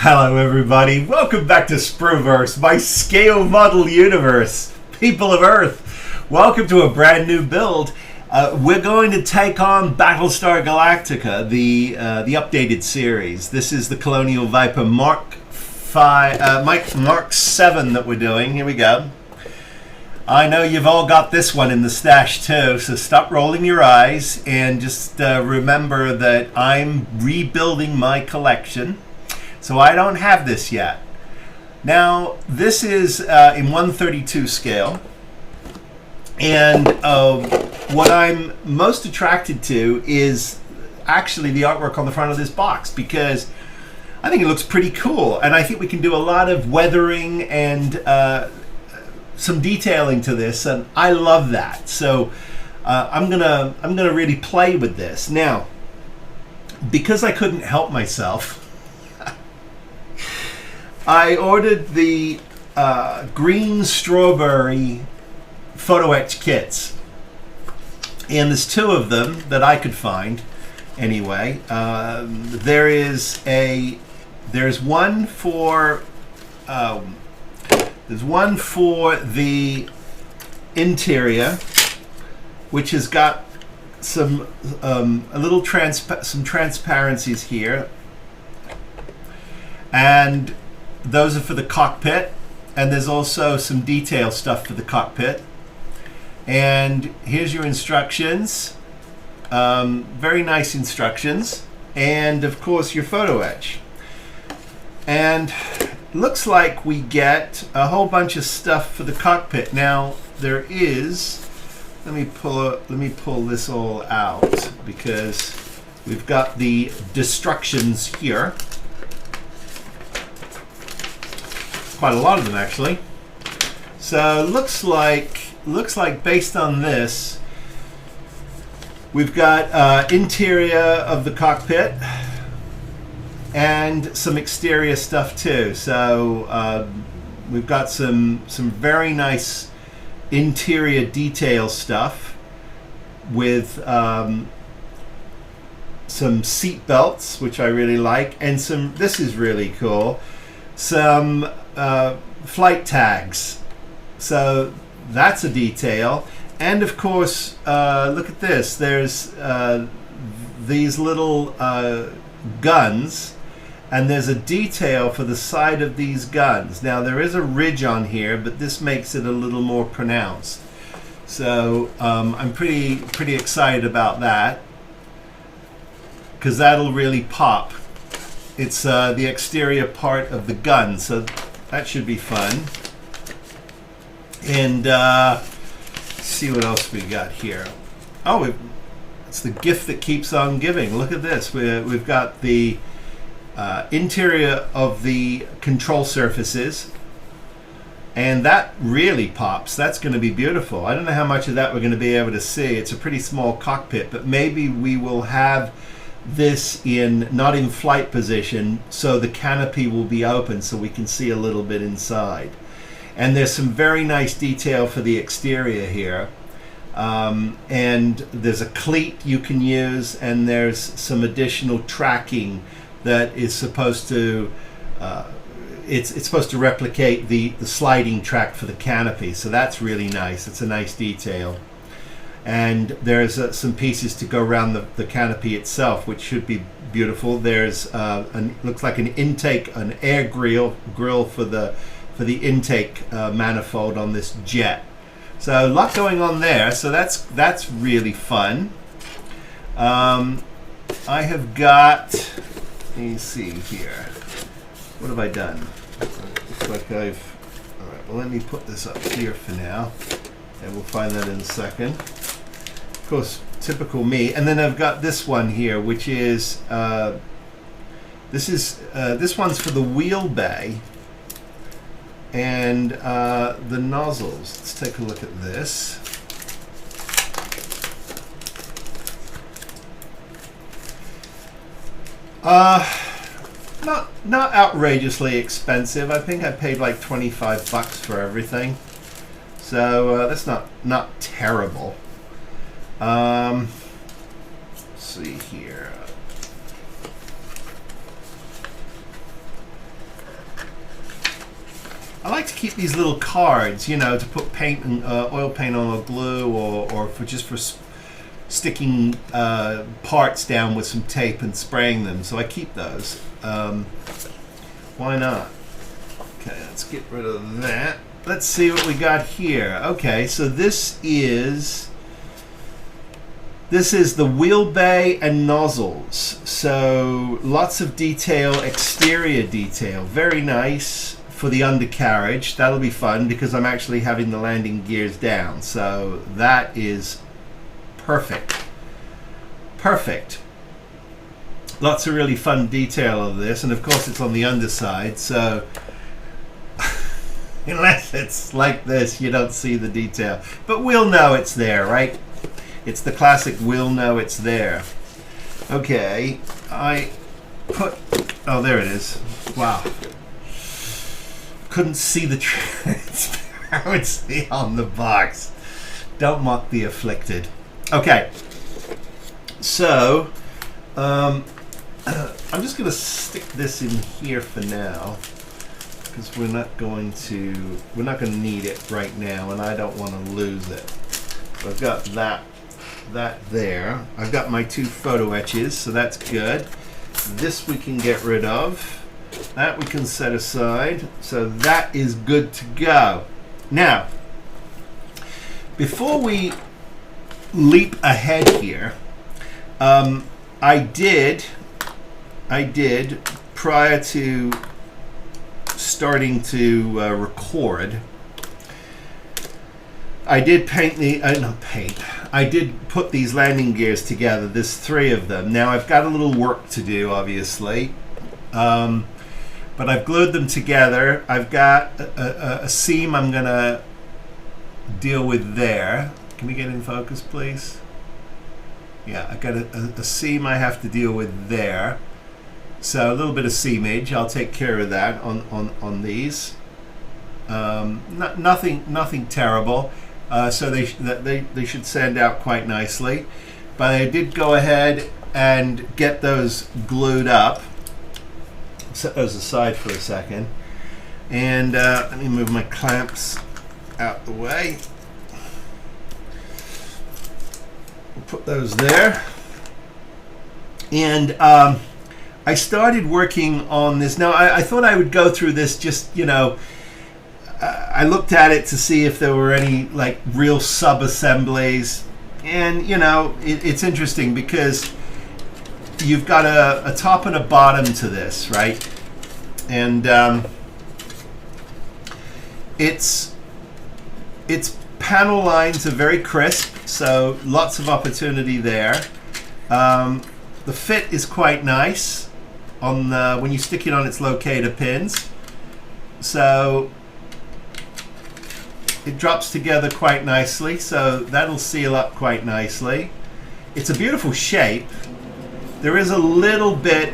Hello everybody, welcome back to Spruverse, my scale model universe. People of Earth, welcome to a brand new build. We're going to take on Battlestar Galactica, the updated series. This is the Colonial Viper Mark VII that we're doing. Here we go. I know you've all got this one in the stash too, so stop rolling your eyes and just remember that I'm rebuilding my collection. So I don't have this yet. Now, this is in 1/32 scale. And what I'm most attracted to is actually the artwork on the front of this box, because I think it looks pretty cool. And I think we can do a lot of weathering and some detailing to this, and I love that. So I'm gonna really play with this. Now, because I couldn't help myself, I ordered the Greenstrawberry photo-etch kits, and there's two of them that I could find anyway. There's one for the interior, which has got some some transparencies here, and those are for the cockpit, and there's also some detail stuff for the cockpit. And here's your instructions, very nice instructions, and of course your photo etch. And looks like we get a whole bunch of stuff for the cockpit. Now there is, let me pull this all out, because we've got the destructions here. Quite a lot of them actually. So looks like based on this, we've got interior of the cockpit and some exterior stuff too. So we've got some very nice interior detail stuff with some seat belts, which I really like, and some, this is really cool, some flight tags. So that's a detail. And of course, look at this, there's these little guns, and there's a detail for the side of these guns. Now there is a ridge on here, but this makes it a little more pronounced. So I'm pretty excited about that, because that'll really pop. It's the exterior part of the gun, so that should be fun. And see what else we got here. Oh, it's the gift that keeps on giving. Look at this. We've got the interior of the control surfaces, and that really pops. That's going to be beautiful. I don't know how much of that we're going to be able to see. It's a pretty small cockpit, but maybe we will have this not in flight position, so the canopy will be open so we can see a little bit inside. And there's some very nice detail for the exterior here, and there's a cleat you can use, and there's some additional tracking that is supposed to it's supposed to replicate the sliding track for the canopy. So that's really nice. It's a nice detail. And there's some pieces to go around the canopy itself, which should be beautiful. There's looks like an intake, an air grill for the intake manifold on this jet. So a lot going on there. So that's really fun. I have got, let me see here. What have I done? Looks like all right, well, let me put this up here for now, and we'll find that in a second. Of course, typical me. And then I've got this one here, which is this one's for the wheel bay and the nozzles. Let's take a look at this. Not outrageously expensive. I think I paid like $25 for everything. So that's not terrible. Let's see here. I like to keep these little cards, you know, to put paint and oil paint on or glue, or for just for sticking parts down with some tape and spraying them. So I keep those. Why not? Okay, let's get rid of that. Let's see what we got here. Okay, so this is the wheel bay and nozzles. So lots of detail, exterior detail. Very nice for the undercarriage. That'll be fun because I'm actually having the landing gears down. So that is perfect. Perfect. Lots of really fun detail of this. And of course it's on the underside. So unless it's like this, you don't see the detail. But we'll know it's there, right? It's the classic we'll know it's there. Okay, I put, oh, there it is. Wow. Couldn't see the transparency on the box. Don't mock the afflicted. Okay, so I'm just going to stick this in here for now, because we're not going to need it right now, and I don't want to lose it. So I've got that there. I've got my 2 photo etches, so that's good. This we can get rid of. That we can set aside. So that is good to go. Now, before we leap ahead here, I did prior to starting to record, I did paint the I did put these landing gears together. There's 3 of them. Now I've got a little work to do, obviously, but I've glued them together. I've got a seam I'm gonna deal with there. Can we get in focus, please? Yeah, I've got a seam I have to deal with there. So a little bit of seamage. I'll take care of that on these. Nothing terrible. So they should sand out quite nicely. But I did go ahead and get those glued up. Set those aside for a second. And let me move my clamps out the way. We'll put those there. And I started working on this. Now, I thought I would go through this just, you know, I looked at it to see if there were any like real sub-assemblies. And, you know, it's interesting because you've got a top and a bottom to this, right? And its panel lines are very crisp, so lots of opportunity there. The fit is quite nice on when you stick it on its locator pins. So it drops together quite nicely, so that'll seal up quite nicely. It's a beautiful shape. There is a little bit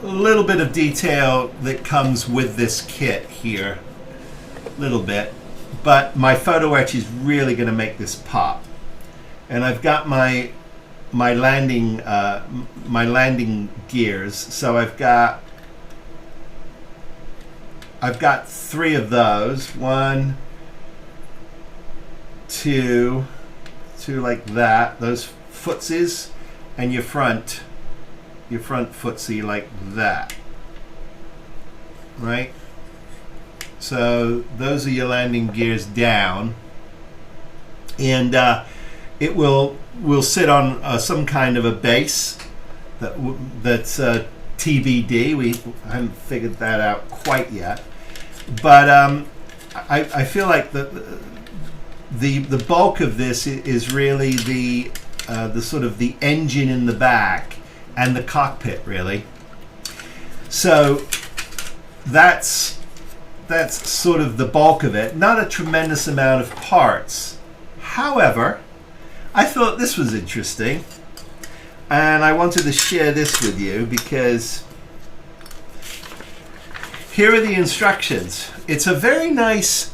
of detail that comes with this kit here, a little bit, but my photo etch is really going to make this pop. And I've got my landing gears, so I've got 3 of those. 1, 2 like that. Those footsies, and your front footsie like that, right? So those are your landing gears down, and it will sit on some kind of a base that's TBD. I haven't figured that out quite yet, but I feel like the bulk of this is really the sort of the engine in the back and the cockpit, really. So that's sort of the bulk of it. Not a tremendous amount of parts. However, I thought this was interesting, and I wanted to share this with you because here are the instructions. It's a very nice,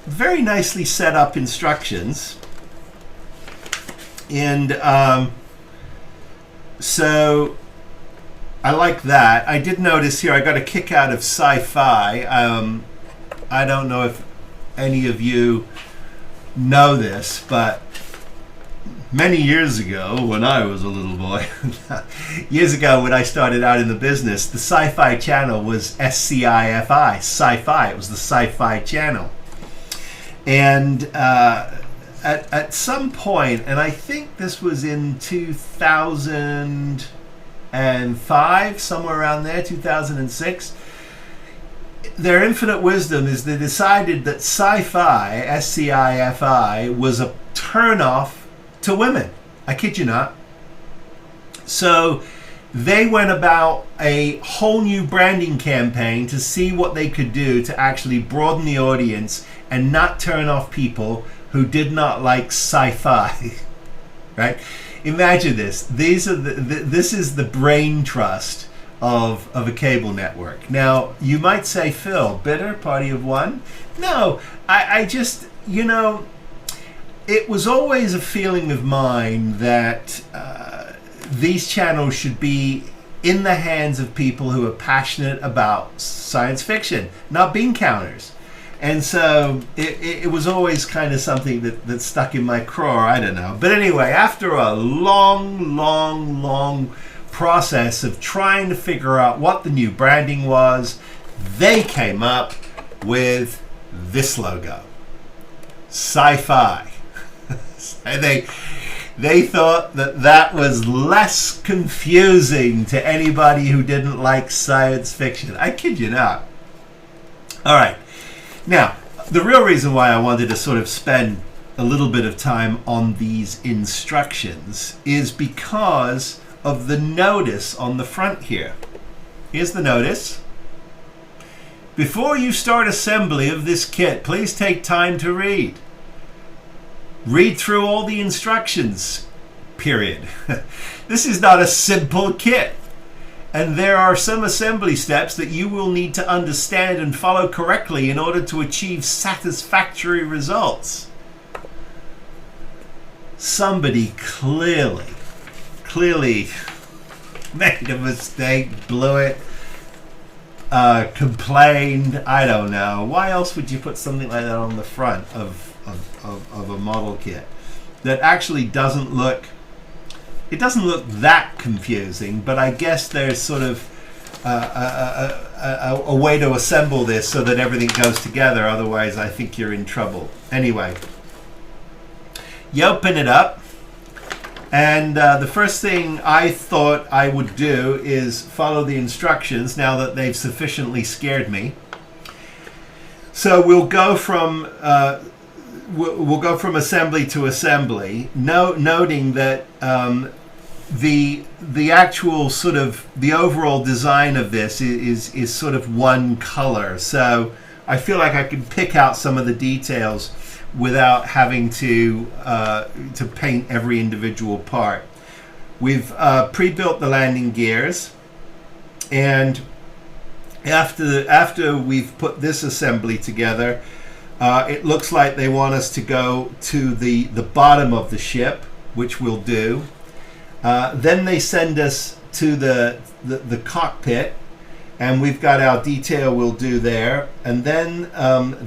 very nicely set up instructions, and so I like that. I did notice here I got a kick out of sci-fi. I don't know if any of you know this, but many years ago, when I was a little boy, years ago when I started out in the business, the sci-fi channel was SCIFI, sci-fi. It was the sci-fi channel. And at some point, and I think this was in 2005, somewhere around there, 2006, their infinite wisdom is they decided that sci-fi, S-C-I-F-I, was a turn-off to women. I kid you not. So they went about a whole new branding campaign to see what they could do to actually broaden the audience and not turn off people who did not like sci-fi. Right? Imagine this. This is the brain trust of a cable network. Now, you might say, Phil, bitter, party of one? No, I just, you know, it was always a feeling of mine that these channels should be in the hands of people who are passionate about science fiction, not bean counters. And so it was always kind of something that stuck in my craw, I don't know. But anyway, after a long process of trying to figure out what the new branding was, they came up with this logo, sci-fi. And they thought that was less confusing to anybody who didn't like science fiction. I kid you not. All right. Now, the real reason why I wanted to sort of spend a little bit of time on these instructions is because of the notice on the front here. Here's the notice. Before you start assembly of this kit, please take time to read. Read through all the instructions, period. This is not a simple kit. And there are some assembly steps that you will need to understand and follow correctly in order to achieve satisfactory results. Somebody clearly made a mistake, blew it, complained. I don't know. Why else would you put something like that on the front of a model kit that actually doesn't look that confusing? But I guess there's sort of a way to assemble this so that everything goes together. Otherwise, I think you're in trouble. Anyway, you open it up. And the first thing I thought I would do is follow the instructions now that they've sufficiently scared me. So we'll go from assembly to assembly, noting that the actual sort of the overall design of this is sort of one color. So I feel like I can pick out some of the details without having to paint every individual part. We've pre-built the landing gears, and after we've put this assembly together, it looks like they want us to go to the bottom of the ship, which we'll do. Then they send us to the cockpit, and we've got our detail we'll do there. And then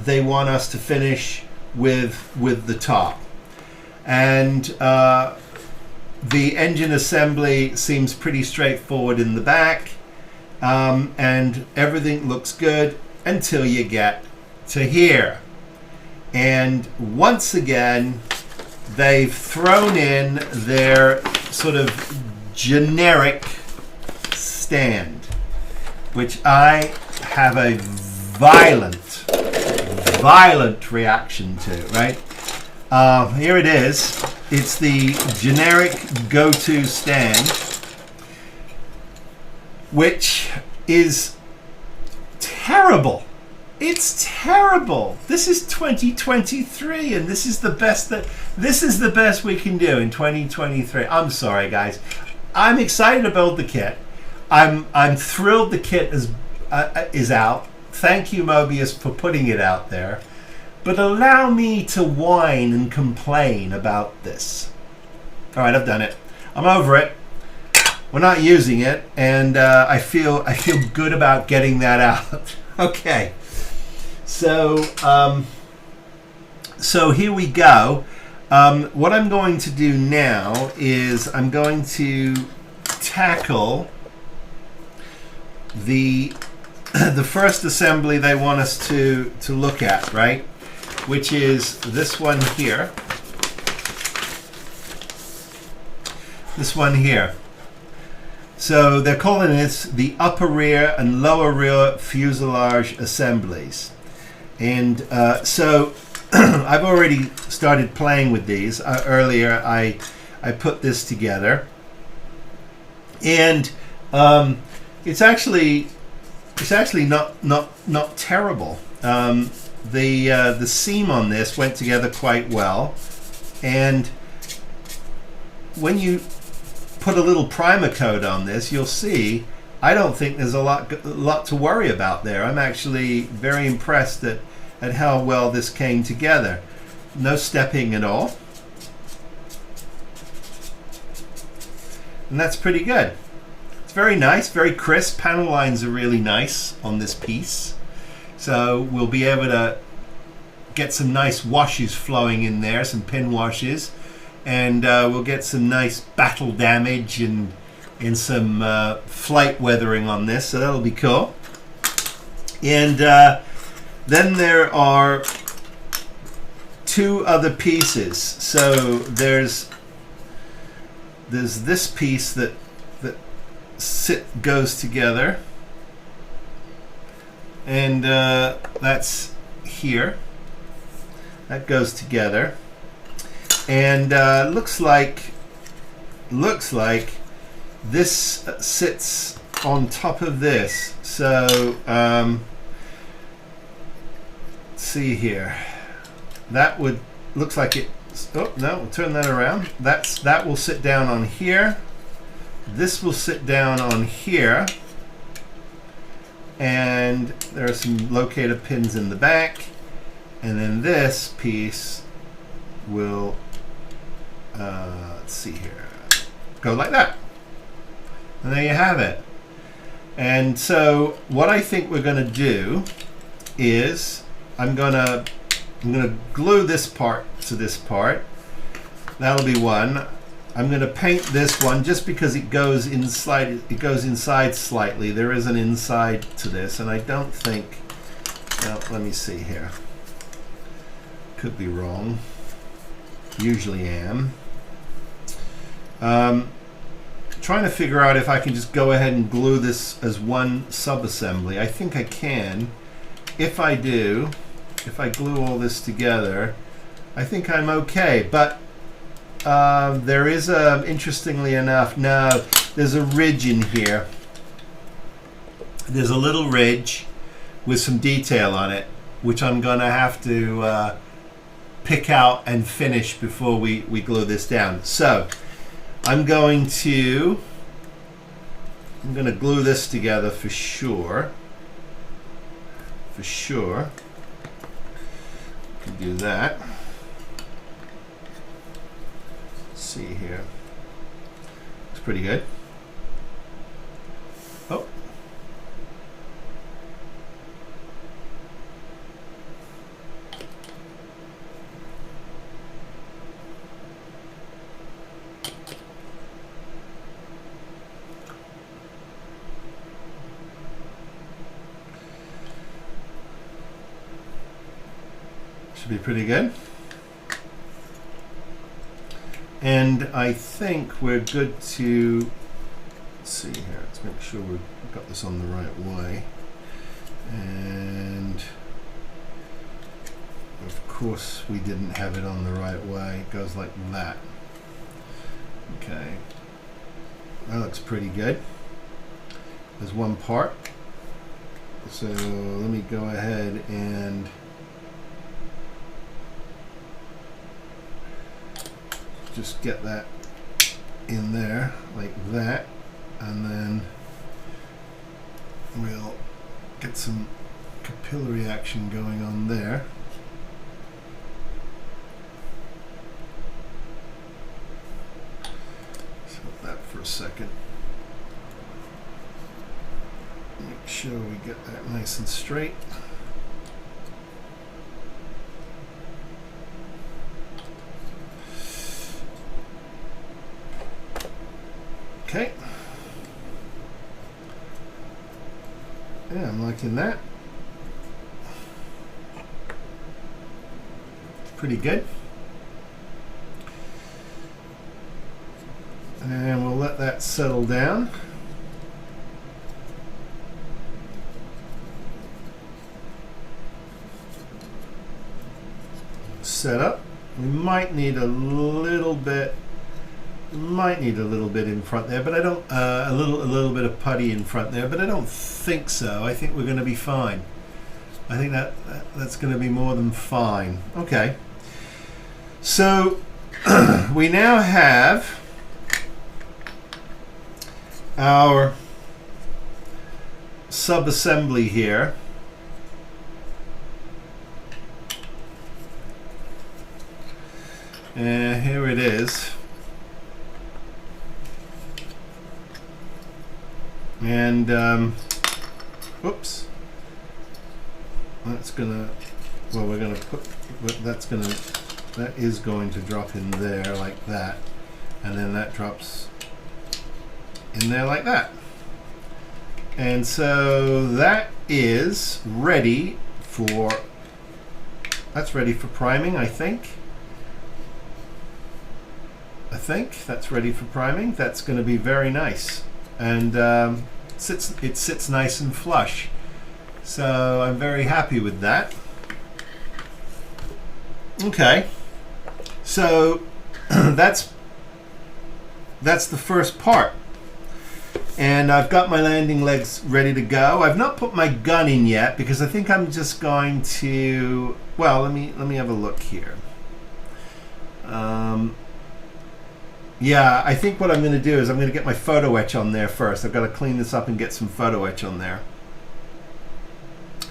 they want us to finish with the top. And the engine assembly seems pretty straightforward in the back, and everything looks good until you get to here. And once again, they've thrown in their sort of generic stand, which I have a violent reaction to, right? Here it is. It's the generic go-to stand, which is terrible. It's terrible. This is 2023, and this is the best we can do in 2023. I'm sorry, guys. I'm excited to build the kit. I'm thrilled the kit is out. Thank you, Moebius, for putting it out there. But allow me to whine and complain about this. All right, I've done it. I'm over it. we're not using it, and I feel good about getting that out. Okay, so so here we go. What I'm going to do now is I'm going to tackle the first assembly they want us to look at, right? Which is this one here. This one here. So they're calling this the upper rear and lower rear fuselage assemblies. And so I've already started playing with these. Earlier I put this together. And it's actually not terrible. The seam on this went together quite well, and when you put a little primer coat on this, you'll see I don't think there's a lot to worry about there. I'm actually very impressed at how well this came together. No stepping at all, and that's pretty good. It's very nice, very crisp. Panel lines are really nice on this piece. So we'll be able to get some nice washes flowing in there, some pin washes, and we'll get some nice battle damage and some flight weathering on this, so that'll be cool. And then there are two other pieces. So there's this piece that goes together, and that's here. That goes together, and looks like this sits on top of this. So let's see here. That would looks like it. Oh no, we'll turn that around. That will sit down on here. This will sit down on here, and there are some locator pins in the back, and then this piece will let's see here, go like that, and there you have it. And so what I think we're going to do is I'm going to glue this part to this part. That'll be one. I'm going to paint this one just because it goes inside. It goes inside slightly. There is an inside to this, and I don't think. Well, let me see here. Could be wrong. Usually am. Trying to figure out if I can just go ahead and glue this as one sub-assembly. I think I can. If I do, if I glue all this together, I think I'm okay. But there is interestingly enough, now there's a ridge in here. There's a little ridge with some detail on it, which I'm going to have to pick out and finish before we glue this down. So I'm going to glue this together for sure. For sure. Can do that. See here. It's pretty good. Oh. Should be pretty good. And I think we're good to, let's see here, let's make sure we've got this on the right way. And of course we didn't have it on the right way. It goes like that. Okay, that looks pretty good. There's one part. So let me go ahead and just get that in there like that, and then we'll get some capillary action going on there. Stop that for a second. Make sure we get that nice and straight. Okay. Yeah, I'm liking that. Pretty good. And we'll let that settle down. Set up. We might need a little bit. In front there, but I don't. A little bit of putty in front there, but I don't think so. I think we're going to be fine. I think that's going to be more than fine. Okay. So we now have our sub-assembly here. And here it is. And whoops, that's gonna, well, we're gonna put, that is going to drop in there like that, and then that drops in there like that. And so that is ready for, that's ready for priming, I think that's ready for priming. That's going to be very nice, and it sits nice and flush, so I'm very happy with that. Okay, so that's the first part, and I've got my landing legs ready to go. I've not put my gun in yet because I think I'm just going to, well, let me have a look here. Yeah, I think what I'm going to do is I'm going to get my photo-etch on there first. I've got to clean this up and get some photo-etch on there.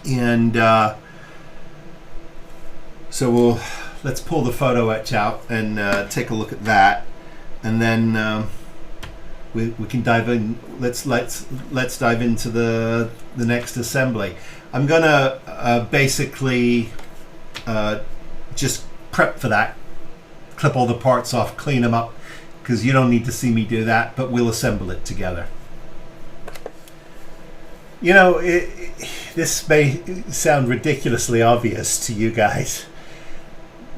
And so let's pull the photo-etch out and take a look at that. And then we can dive in. Let's dive into the next assembly. I'm going to basically just prep for that. Clip all the parts off, clean them up, because you don't need to see me do that, but we'll assemble it together. You know, this may sound ridiculously obvious to you guys,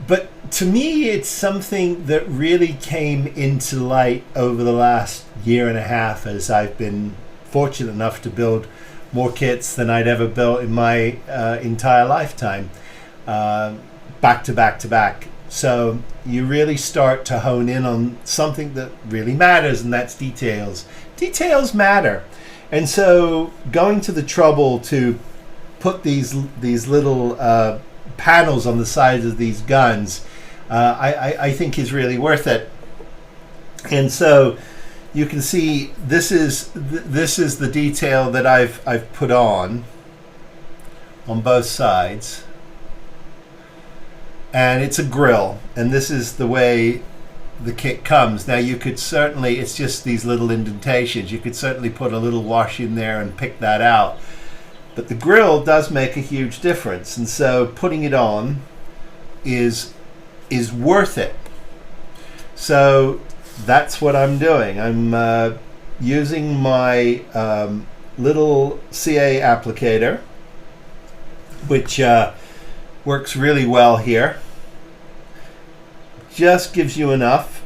but to me it's something that really came into light over the last year and a half as I've been fortunate enough to build more kits than I'd ever built in my entire lifetime, back to back to back. So you really start to hone in on something that really matters, and that's details. Details matter. And so going to the trouble to put these little panels on the sides of these guns, I think is really worth it. And so you can see this is the detail that I've put on both sides. And it's a grill, and this is the way the kit comes. Now you could certainly, it's just these little indentations, you could certainly put a little wash in there and pick that out. But the grill does make a huge difference, and so putting it on is worth it. So that's what I'm doing. I'm using my little CA applicator, which works really well here. Just gives you enough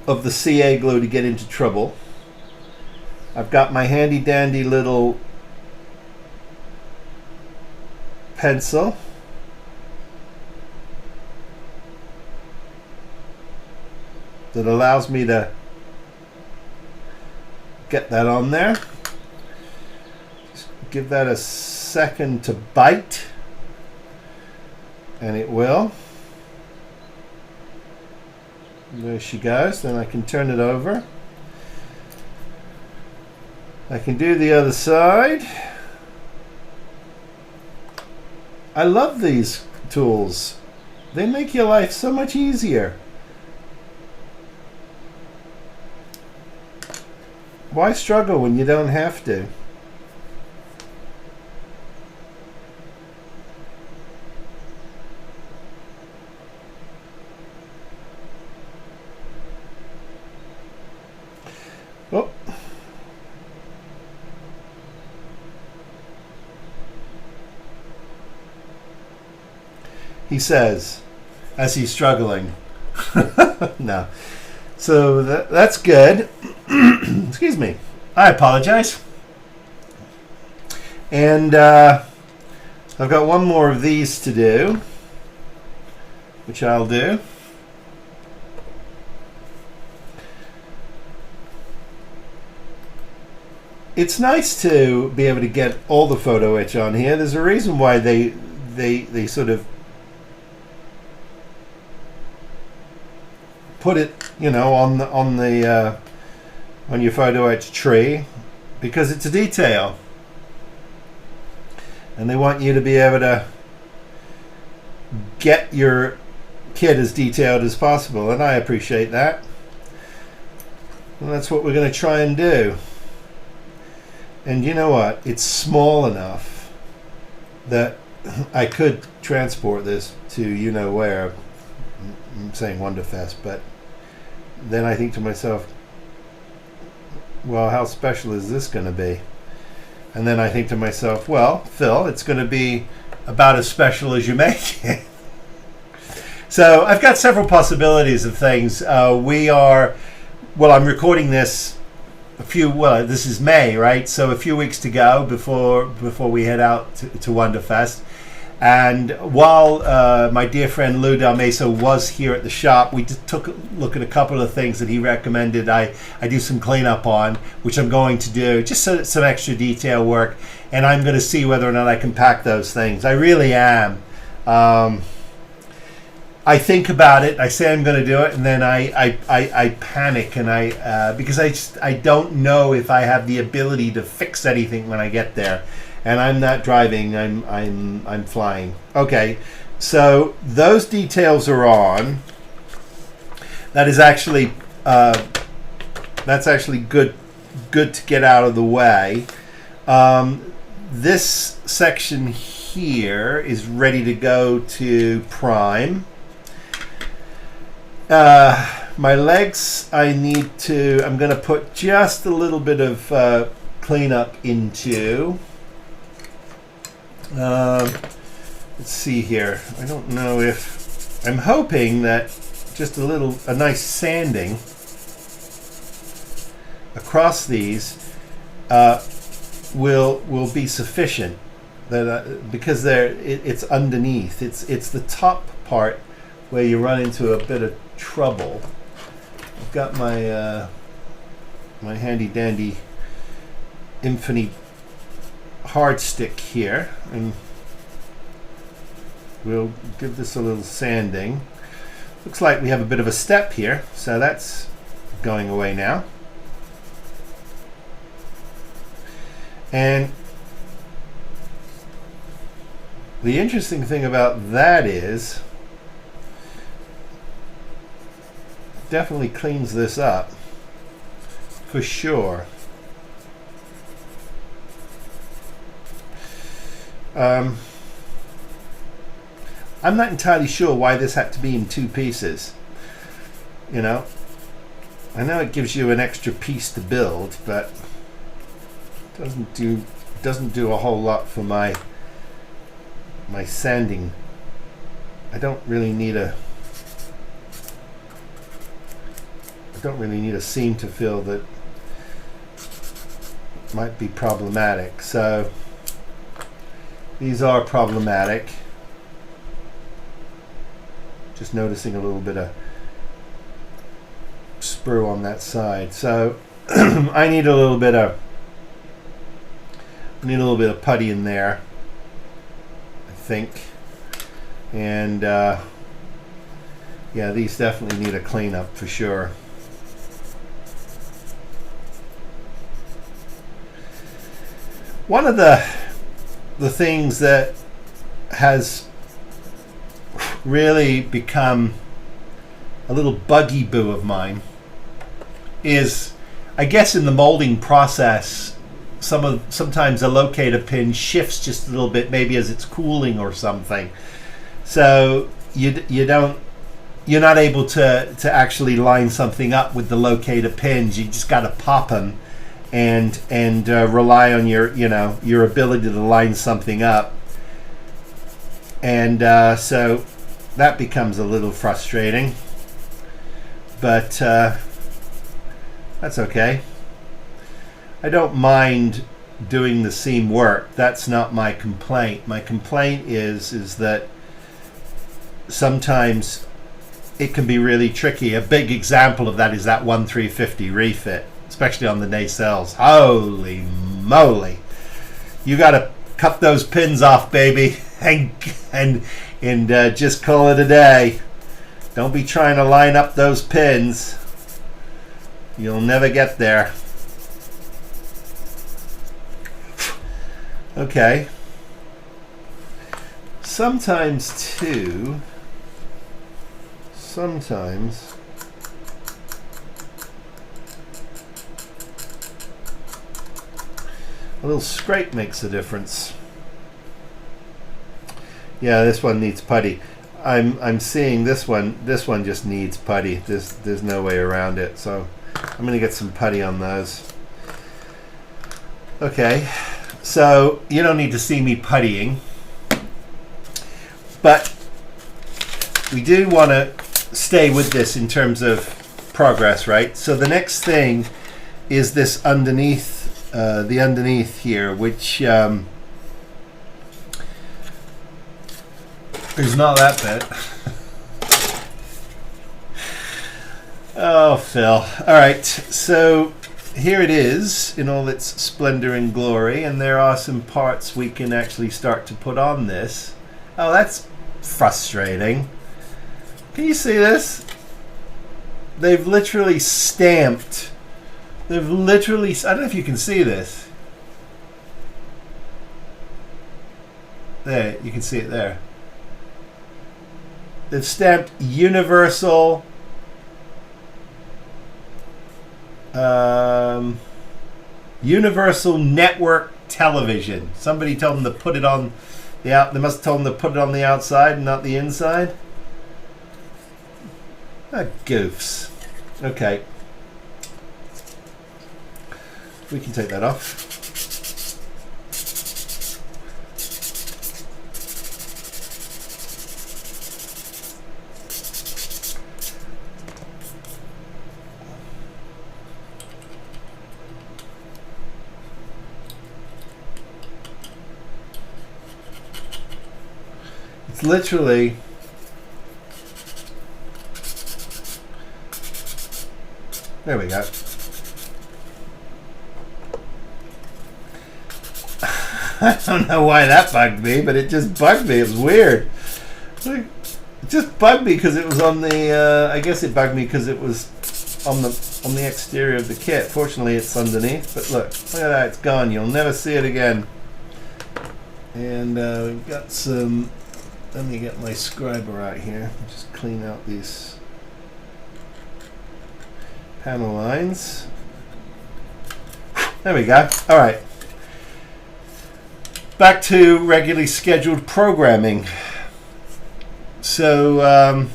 of the CA glue to get into trouble. I've got my handy dandy little pencil. That allows me to get that on there. Just give that a second to bite. And it will. There she goes. Then I can turn it over. I can do the other side. I love these tools. They make your life so much easier. Why struggle when you don't have to? Oh. He says, as he's struggling. No. So that's good. Excuse me. I apologize. And I've got one more of these to do, which I'll do. It's nice to be able to get all the photo etch on here. There's a reason why they sort of put it, you know, on your photo etch tree, because it's a detail, and they want you to be able to get your kit as detailed as possible, and I appreciate that. And that's what we're going to try and do. And you know what? It's small enough that I could transport this to you know where. I'm saying Wonderfest, but then I think to myself, well, how special is this going to be? And then I think to myself, well, Phil, it's going to be about as special as you make it. So I've got several possibilities of things. I'm recording this this is May, right? So a few weeks to go before we head out to Wonderfest. And while my dear friend Lou Del Mesa was here at the shop, we just took a look at a couple of things that he recommended I do some cleanup on, which I'm going to do, just so some extra detail work. And I'm going to see whether or not I can pack those things. I really am. I think about it, I say I'm going to do it, and then I panic, and because I don't know if I have the ability to fix anything when I get there. And I'm not driving, I'm flying. Okay, so those details are on. That is actually that's actually good to get out of the way. This section here is ready to go to prime. My legs, I'm going to put just a little bit of cleanup into. Let's see here. I don't know if I'm hoping that just a nice sanding across these will be sufficient. Because it's underneath. It's the top part where you run into a bit of trouble. I've got my my handy dandy Infinity hard stick here, and we'll give this a little sanding. Looks like we have a bit of a step here, so that's going away now. And the interesting thing about that is definitely cleans this up for sure. I'm not entirely sure why this had to be in two pieces. You know, I know it gives you an extra piece to build, but doesn't do a whole lot for my sanding. I don't really need a seam to fill that might be problematic. So these are problematic. Just noticing a little bit of sprue on that side. So I need a little bit of putty in there, I think. And yeah, these definitely need a cleanup for sure. One of the things that has really become a little buggy-boo of mine is I guess in the molding process, sometimes a locator pin shifts just a little bit, maybe as it's cooling or something. So you're not able to actually line something up with the locator pins. You just got to pop them and rely on your ability to line something up. And so that becomes a little frustrating, but that's okay. I don't mind doing the seam work. That's not my complaint. My complaint is that sometimes it can be really tricky. A big example of that is that 1350 refit, especially on the nacelles. Holy moly. You got to cut those pins off, baby, and just call it a day. Don't be trying to line up those pins. You'll never get there. Okay. Sometimes a little scrape makes a difference. Yeah, this one needs putty. I'm seeing this one just needs putty. There's no way around it. So I'm going to get some putty on those. Okay. So you don't need to see me puttying. But we do want to stay with this in terms of progress, right? So the next thing is this underneath, the underneath here, which is not that bit. Oh, Phil. All right, so here it is in all its splendor and glory, and there are some parts we can actually start to put on this. Oh, that's frustrating. Can you see this? They've literally stamped. I don't know if you can see this. There, you can see it there. They've stamped Universal Universal Network Television. Somebody told them to put it on the out. They must have told them to put it on the outside and not the inside. Ah, goofs. Okay. We can take that off. It's literally there we go. I don't know why that bugged me, but it just bugged me. It was weird. It just bugged me because it was on the. I guess it bugged me because it was on the exterior of the kit. Fortunately, it's underneath. But look at that. It's gone. You'll never see it again. And we've got some. Let me get my scriber out here. Just clean out these panel lines. There we go. All right. Back to regularly scheduled programming. So,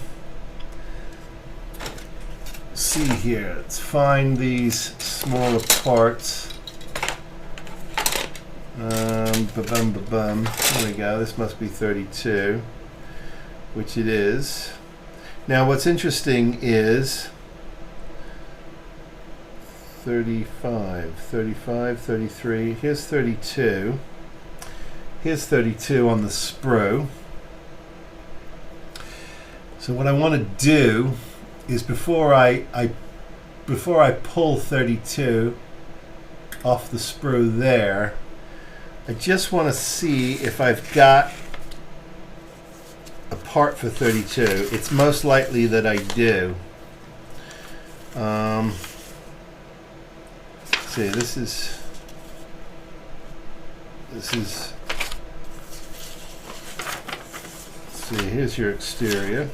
see here. Let's find these smaller parts. There we go. This must be 32, which it is. Now, what's interesting is 35, 33. Here's 32. Here's 32 on the sprue. So what I want to do is before I pull 32 off the sprue there, I just want to see if I've got a part for 32. It's most likely that I do. Let's see, this is let's see, here's your exterior.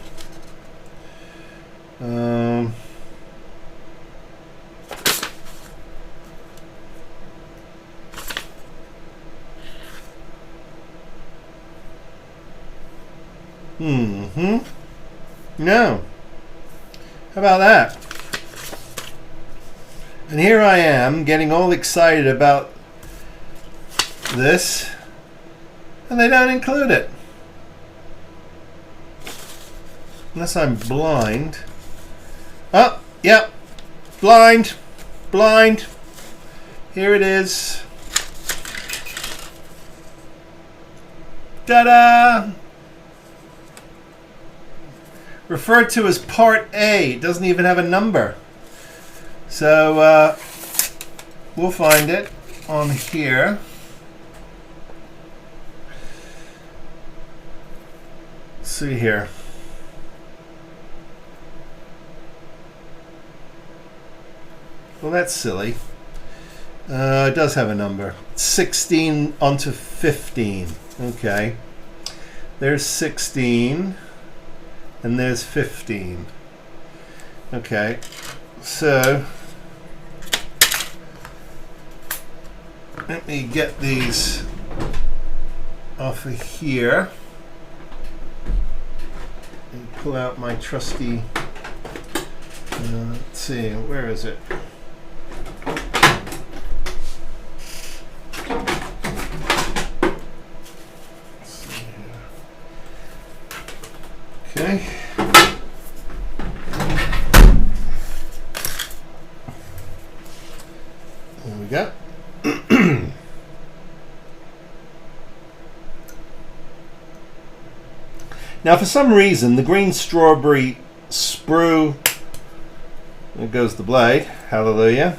Mm-hmm. No. How about that? And here I am getting all excited about this, and they don't include it. Unless I'm blind. Oh, yep. Blind. Blind. Here it is. Ta-da! Referred to as Part A. It doesn't even have a number. So we'll find it on here. Let's see here. Well, that's silly. It does have a number. 16 onto 15. Okay. There's 16. And there's 15. Okay. So let me get these off of here and pull out my trusty, let's see, where is it? Let's see here. Okay. There we go. Now, for some reason, the Greenstrawberry sprue, there goes the blade, hallelujah,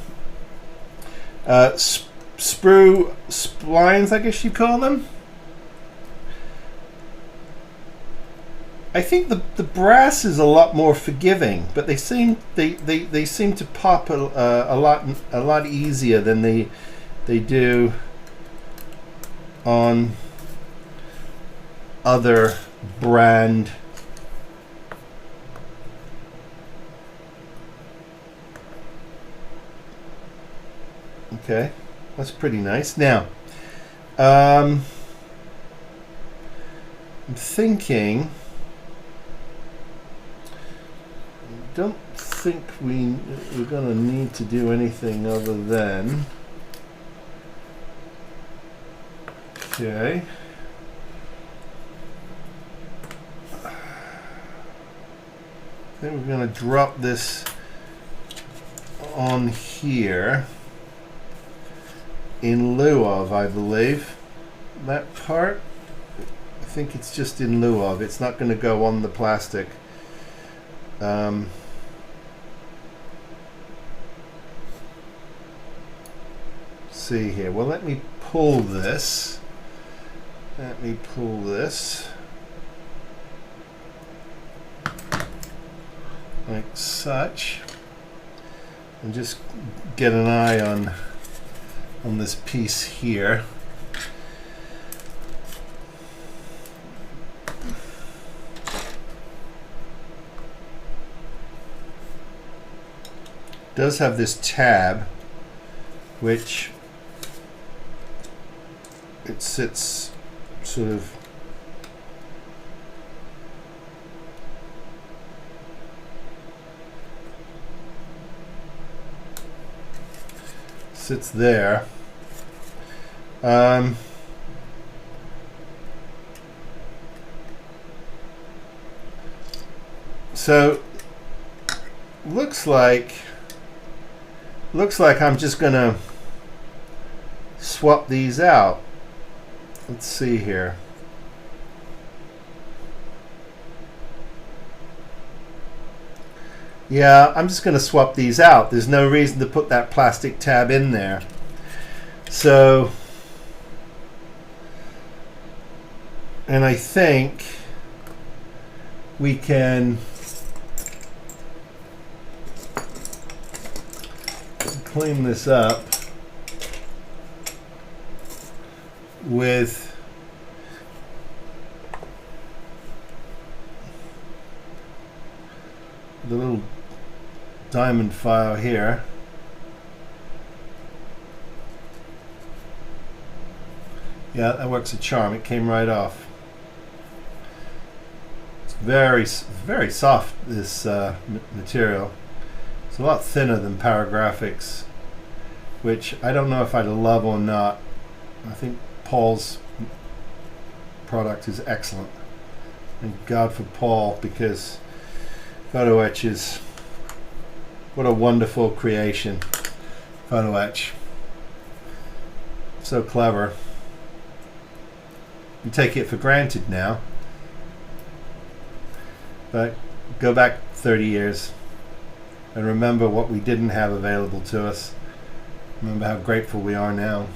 sprue splines, I guess you call them. I think the brass is a lot more forgiving, but they seem to pop a lot easier than they do on other brand okay, that's pretty nice. Now I'm thinking, I don't think we're gonna need to do anything other than, okay, I think we're going to drop this on here in lieu of, I believe, that part. I think it's just in lieu of. It's not going to go on the plastic. See here. Well, let me pull this. Let me pull this. Like such, and just get an eye on this piece here. It does have this tab, which it sits sort of sits there. So looks like I'm just gonna swap these out. Let's see here. Yeah, I'm just going to swap these out. There's no reason to put that plastic tab in there. So, and I think we can clean this up with the little diamond file here. Yeah, that works a charm. It came right off. very soft, this material. It's a lot thinner than Paragraphics, which I don't know if I'd love or not. I think Paul's product is excellent. Thank God for Paul, because photo-etch is, what a wonderful creation. Photo-etch. So clever. You take it for granted now. But go back 30 years and remember what we didn't have available to us. Remember how grateful we are now.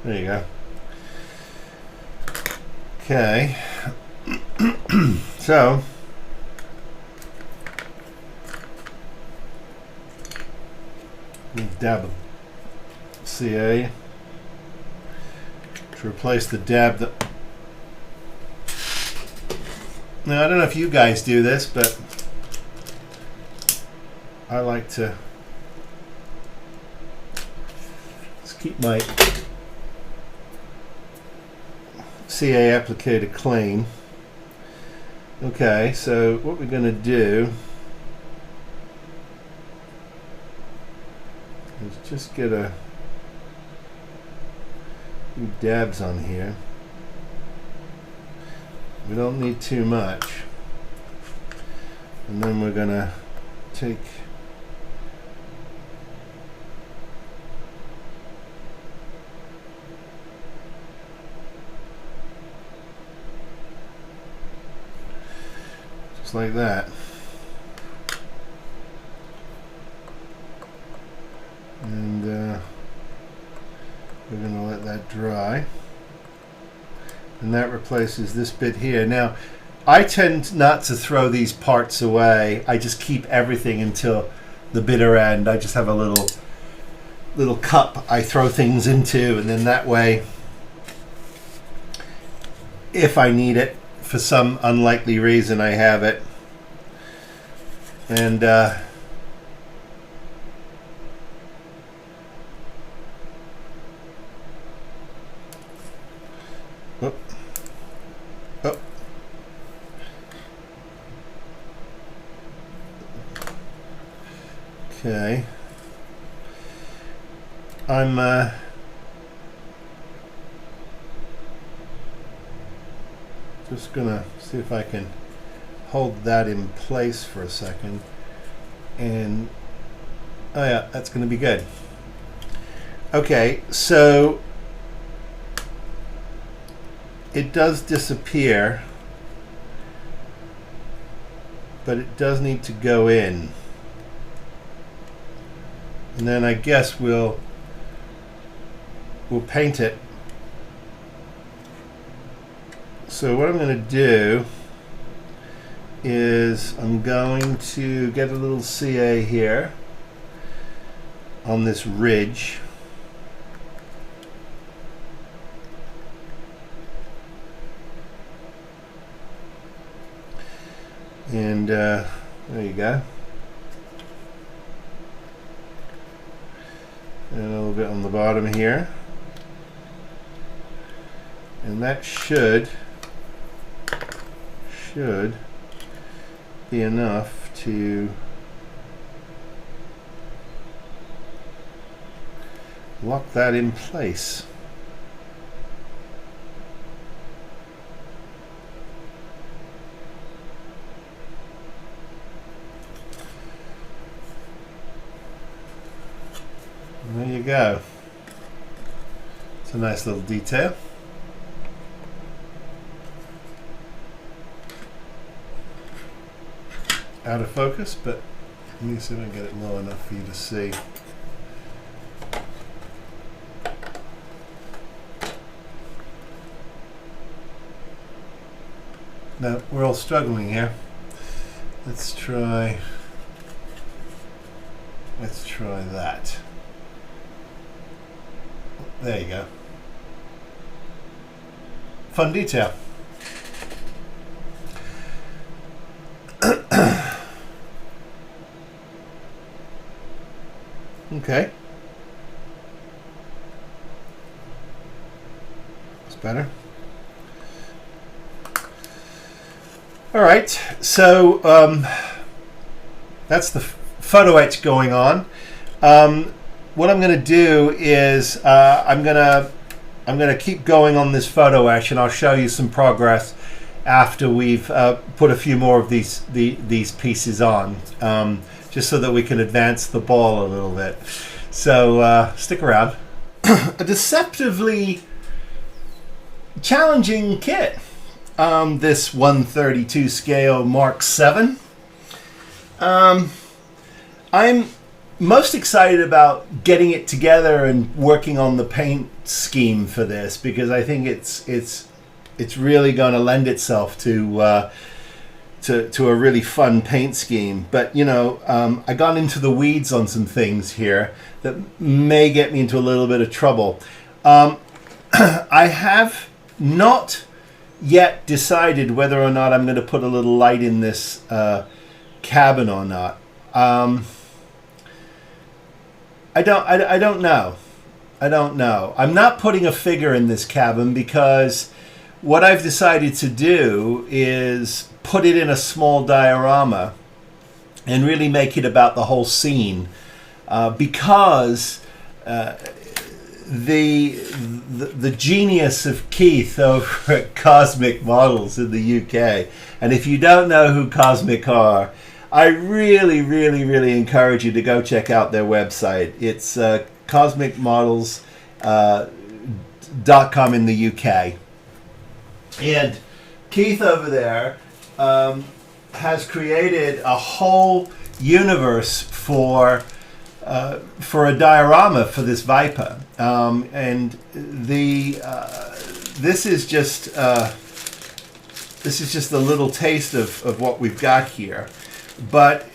There you go. Okay. So, dab of CA to replace the dab that. Now, I don't know if you guys do this, but I like to just keep my CA applicator clean. Okay, so what we're going to do is just get a few dabs on here. We don't need too much. And then we're going to take just like that. And we're going to let that dry. And that replaces this bit here. Now, I tend not to throw these parts away. I just keep everything until the bitter end. I just have a little cup I throw things into, and then that way, if I need it, for some unlikely reason, I have it. And okay. I'm just gonna see if I can hold that in place for a second, and oh yeah, that's gonna be good. Okay, so it does disappear, but it does need to go in. And then I guess we'll paint it. So what I'm going to do is I'm going to get a little CA here on this ridge. And there you go. And a little bit on the bottom here. And that should be enough to lock that in place. And there you go. It's a nice little detail. Out of focus, but let me see if I can get it low enough for you to see. Now, we're all struggling here. Let's try that. There you go. Fun detail. Okay. Better. All right, so that's the photo etch going on. What I'm going to do is I'm going to keep going on this photo etch, and I'll show you some progress after we've put a few more of these pieces on, just so that we can advance the ball a little bit. So stick around. A deceptively challenging kit, this 132 scale Mark VII. I'm most excited about getting it together and working on the paint scheme for this, because I think it's really going to lend itself to a really fun paint scheme. But you know, I got into the weeds on some things here that may get me into a little bit of trouble. I have not yet decided whether or not I'm going to put a little light in this cabin or not. I don't know. I'm not putting a figure in this cabin because what I've decided to do is put it in a small diorama and really make it about the whole scene, because the genius of Keith over at Cosmic Models in the UK, and if you don't know who Cosmic are, I really encourage you to go check out their website. It's cosmicmodels.com in the UK. And Keith over there has created a whole universe for a diorama for this Viper, and this is just a little taste of what we've got here. But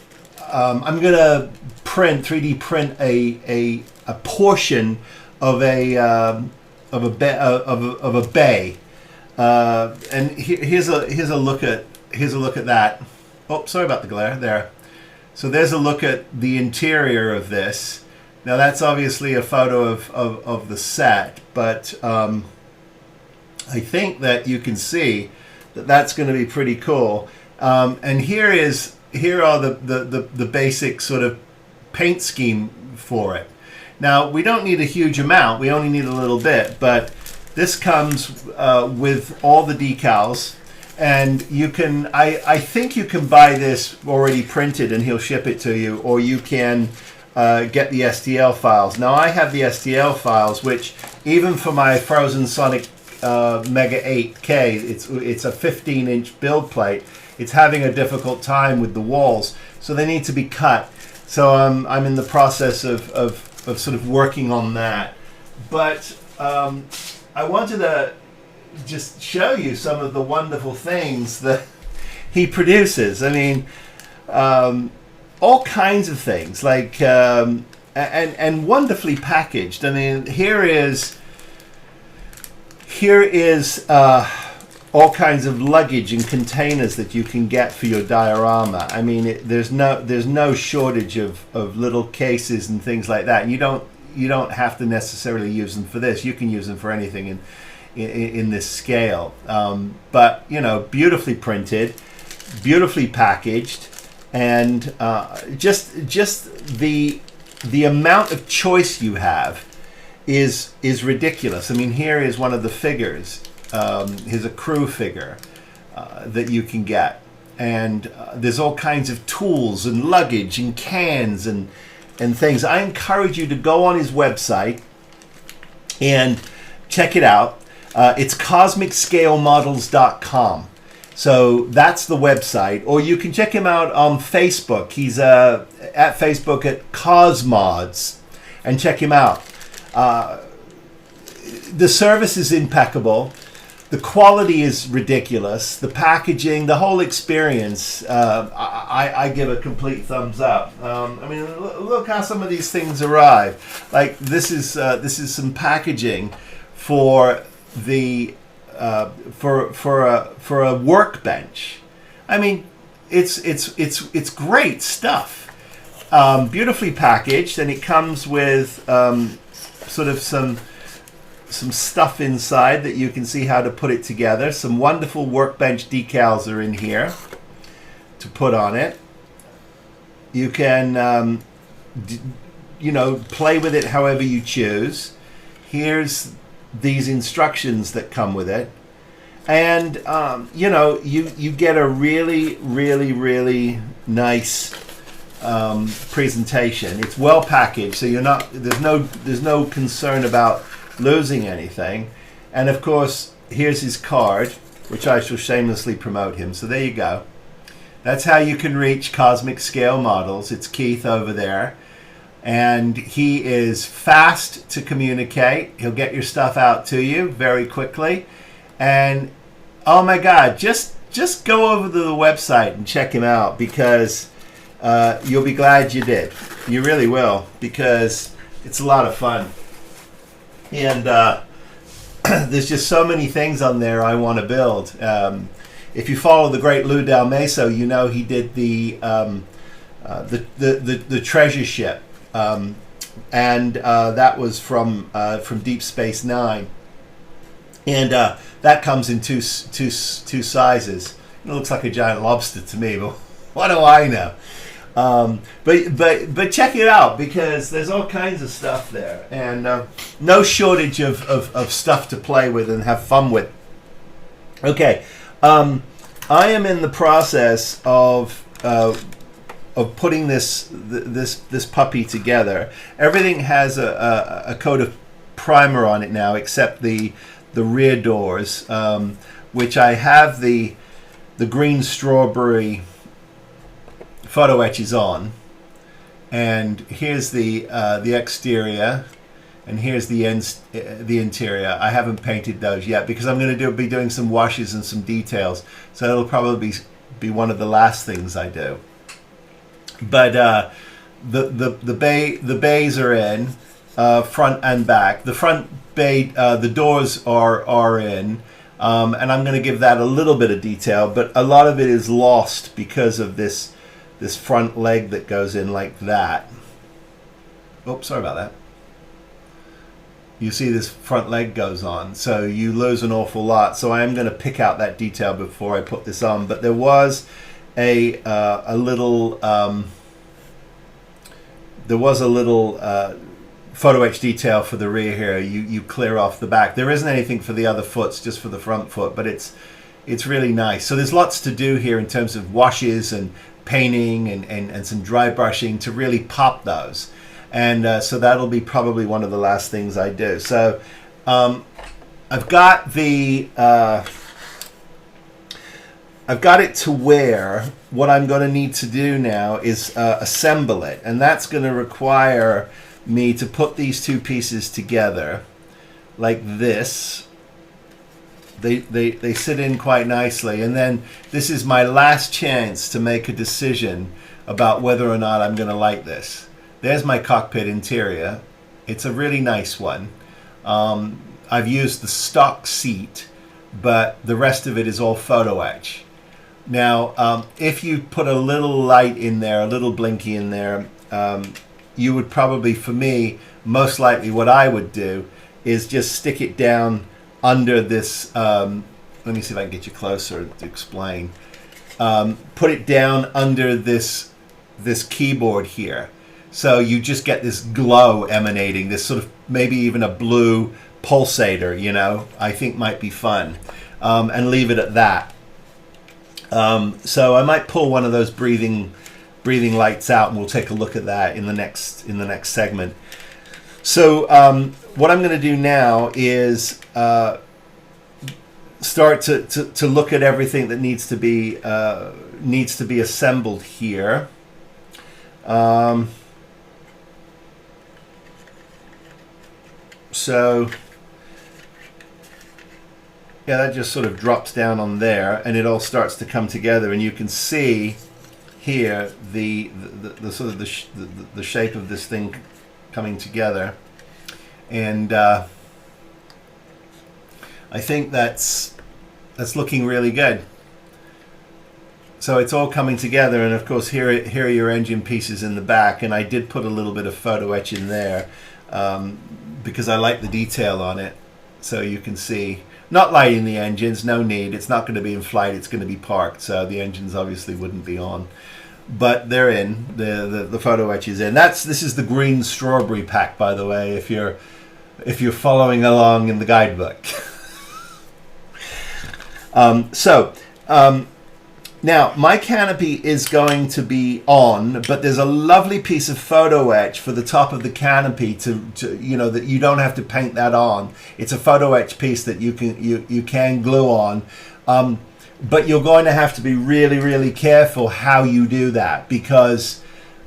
I'm going to 3D print a portion of a bay, and here's a look at that. Oh, sorry about the glare there. So there's a look at the interior of this. Now that's obviously a photo of the set, but I think that you can see that that's going to be pretty cool. And here are the basic sort of paint scheme for it. Now we don't need a huge amount, we only need a little bit, but this comes with all the decals, and you can, I think you can buy this already printed and he'll ship it to you, or you can get the STL files. Now I have the STL files, which even for my Frozen Sonic Mega 8K, it's a 15-inch build plate. It's having a difficult time with the walls, so they need to be cut. So I'm in the process of sort of working on that. But I wanted to just show you some of the wonderful things that he produces. I mean, all kinds of things, like and wonderfully packaged. I mean, here is all kinds of luggage and containers that you can get for your diorama. I mean, there's no shortage of little cases and things like that. You don't have to necessarily use them for this. You can use them for anything in this scale. But you know, beautifully printed, beautifully packaged, and just the amount of choice you have is ridiculous. I mean, here is one of the figures. Here's a crew figure that you can get, and there's all kinds of tools and luggage and cans and things. I encourage you to go on his website and check it out. It's cosmicscalemodels.com. So that's the website, or you can check him out on Facebook. He's at Facebook at Cosmods, and check him out. The service is impeccable. The quality is ridiculous. The packaging, the whole experience, I give a complete thumbs up. I mean, look how some of these things arrive. Like this is some packaging for the for a workbench. I mean, it's great stuff. Beautifully packaged, and it comes with sort of some some stuff inside that you can see how to put it together. Some wonderful workbench decals are in here to put on it. You can, you know, play with it however you choose. Here's these instructions that come with it. And, you know, you get a really, really, really nice presentation. It's well packaged, so you're not, there's no concern about losing anything. And of course, here's his card, which I shall shamelessly promote him. So there you go. That's how you can reach Cosmic Scale Models. It's Keith over there. And he is fast to communicate. He'll get your stuff out to you very quickly. And oh my God, just go over to the website and check him out, because you'll be glad you did. You really will, because it's a lot of fun. And there's just so many things on there I want to build. If you follow the great Lou Del Meso, you know he did the treasure ship, and that was from Deep Space Nine, and that comes in two sizes. It looks like a giant lobster to me, but what do I know? But check it out, because there's all kinds of stuff there, and no shortage of stuff to play with and have fun with. Okay, I am in the process of putting this puppy together. Everything has a coat of primer on it now, except the rear doors, which I have the Greenstrawberry photo etches on. And here's the exterior, and here's the interior. I haven't painted those yet, because I'm going to be doing some washes and some details, so it'll probably be one of the last things I do. But the bays are in, front and back. The front bay, the doors are in, and I'm going to give that a little bit of detail, but a lot of it is lost because of this front leg that goes in like that. Oops, sorry about that. You see this front leg goes on, so you lose an awful lot. So I am going to pick out that detail before I put this on. But there was a little photo etch detail for the rear here. You clear off the back. There isn't anything for the other foots, just for the front foot, but it's really nice. So there's lots to do here in terms of washes and painting and some dry brushing to really pop those. And so that'll be probably one of the last things I do. So I've got it to where what I'm going to need to do now is assemble it, and that's going to require me to put these two pieces together like this. They sit in quite nicely, and then this is my last chance to make a decision about whether or not I'm going to like this. There's my cockpit interior. It's a really nice one. I've used the stock seat, but the rest of it is all photo etch. Now, if you put a little light in there, a little blinky in there, you would probably, for me, most likely what I would do is just stick it down under this, let me see if I can get you closer to explain. Put it down under this keyboard here. So you just get this glow emanating, this sort of maybe even a blue pulsator, you know, I think might be fun, and leave it at that. So I might pull one of those breathing lights out, and we'll take a look at that in the next segment. So what I'm going to do now is start to look at everything that needs to be assembled here. So yeah, that just sort of drops down on there, and it all starts to come together, and you can see here the sort of the shape of this thing coming together, and I think that's looking really good. So it's all coming together, and of course here are your engine pieces in the back, and I did put a little bit of photo etch in there because I like the detail on it. so you can see. Not lighting the engines, no need. It's not going to be in flight, it's going to be parked, so the engines obviously wouldn't be on. But they're in, the photo etch is in. This is the Greenstrawberry pack, by the way, if you're following along in the guidebook. Now my canopy is going to be on, but there's a lovely piece of photo etch for the top of the canopy to you know, that you don't have to paint that on. It's a photo etch piece that you can glue on, but you're going to have to be really careful how you do that, because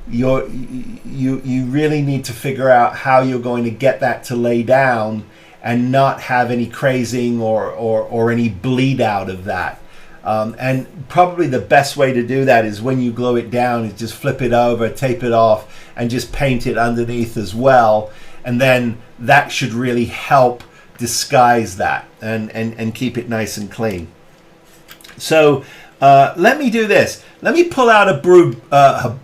you really need to figure out how you're going to get that to lay down and not have any crazing or any bleed out of that. And probably the best way to do that is when you glue it down is just flip it over, tape it off, and just paint it underneath as well. And then that should really help disguise that and keep it nice and clean. So let me do this. Let me pull out a brew. I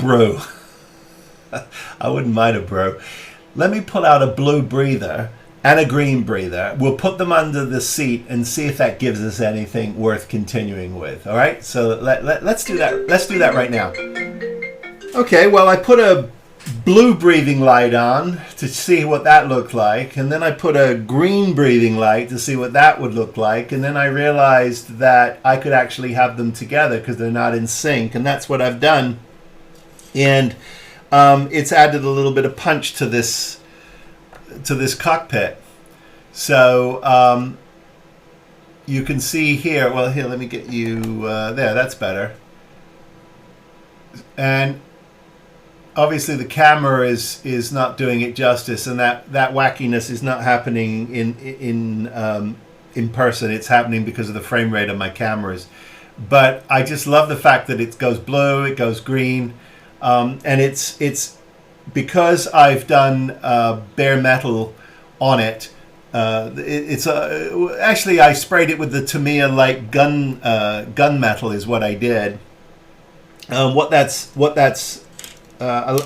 wouldn't mind a brew. Let me pull out a blue breather and a green breather. We'll put them under the seat and see if that gives us anything worth continuing with. All right, so let's do that. Let's do that right now. Okay, well, I put a blue breathing light on to see what that looked like, and then I put a green breathing light to see what that would look like, and then I realized that I could actually have them together because they're not in sync, and that's what I've done. And it's added a little bit of punch to this cockpit. So you can see here, well, here, let me get you there, that's better. And obviously the camera is not doing it justice, and that wackiness is not happening in person. It's happening because of the frame rate of my cameras. But I just love the fact that it goes blue, it goes green, and it's because I've done bare metal on it. Actually, I sprayed it with the Tamiya light gun metal is what I did. What that's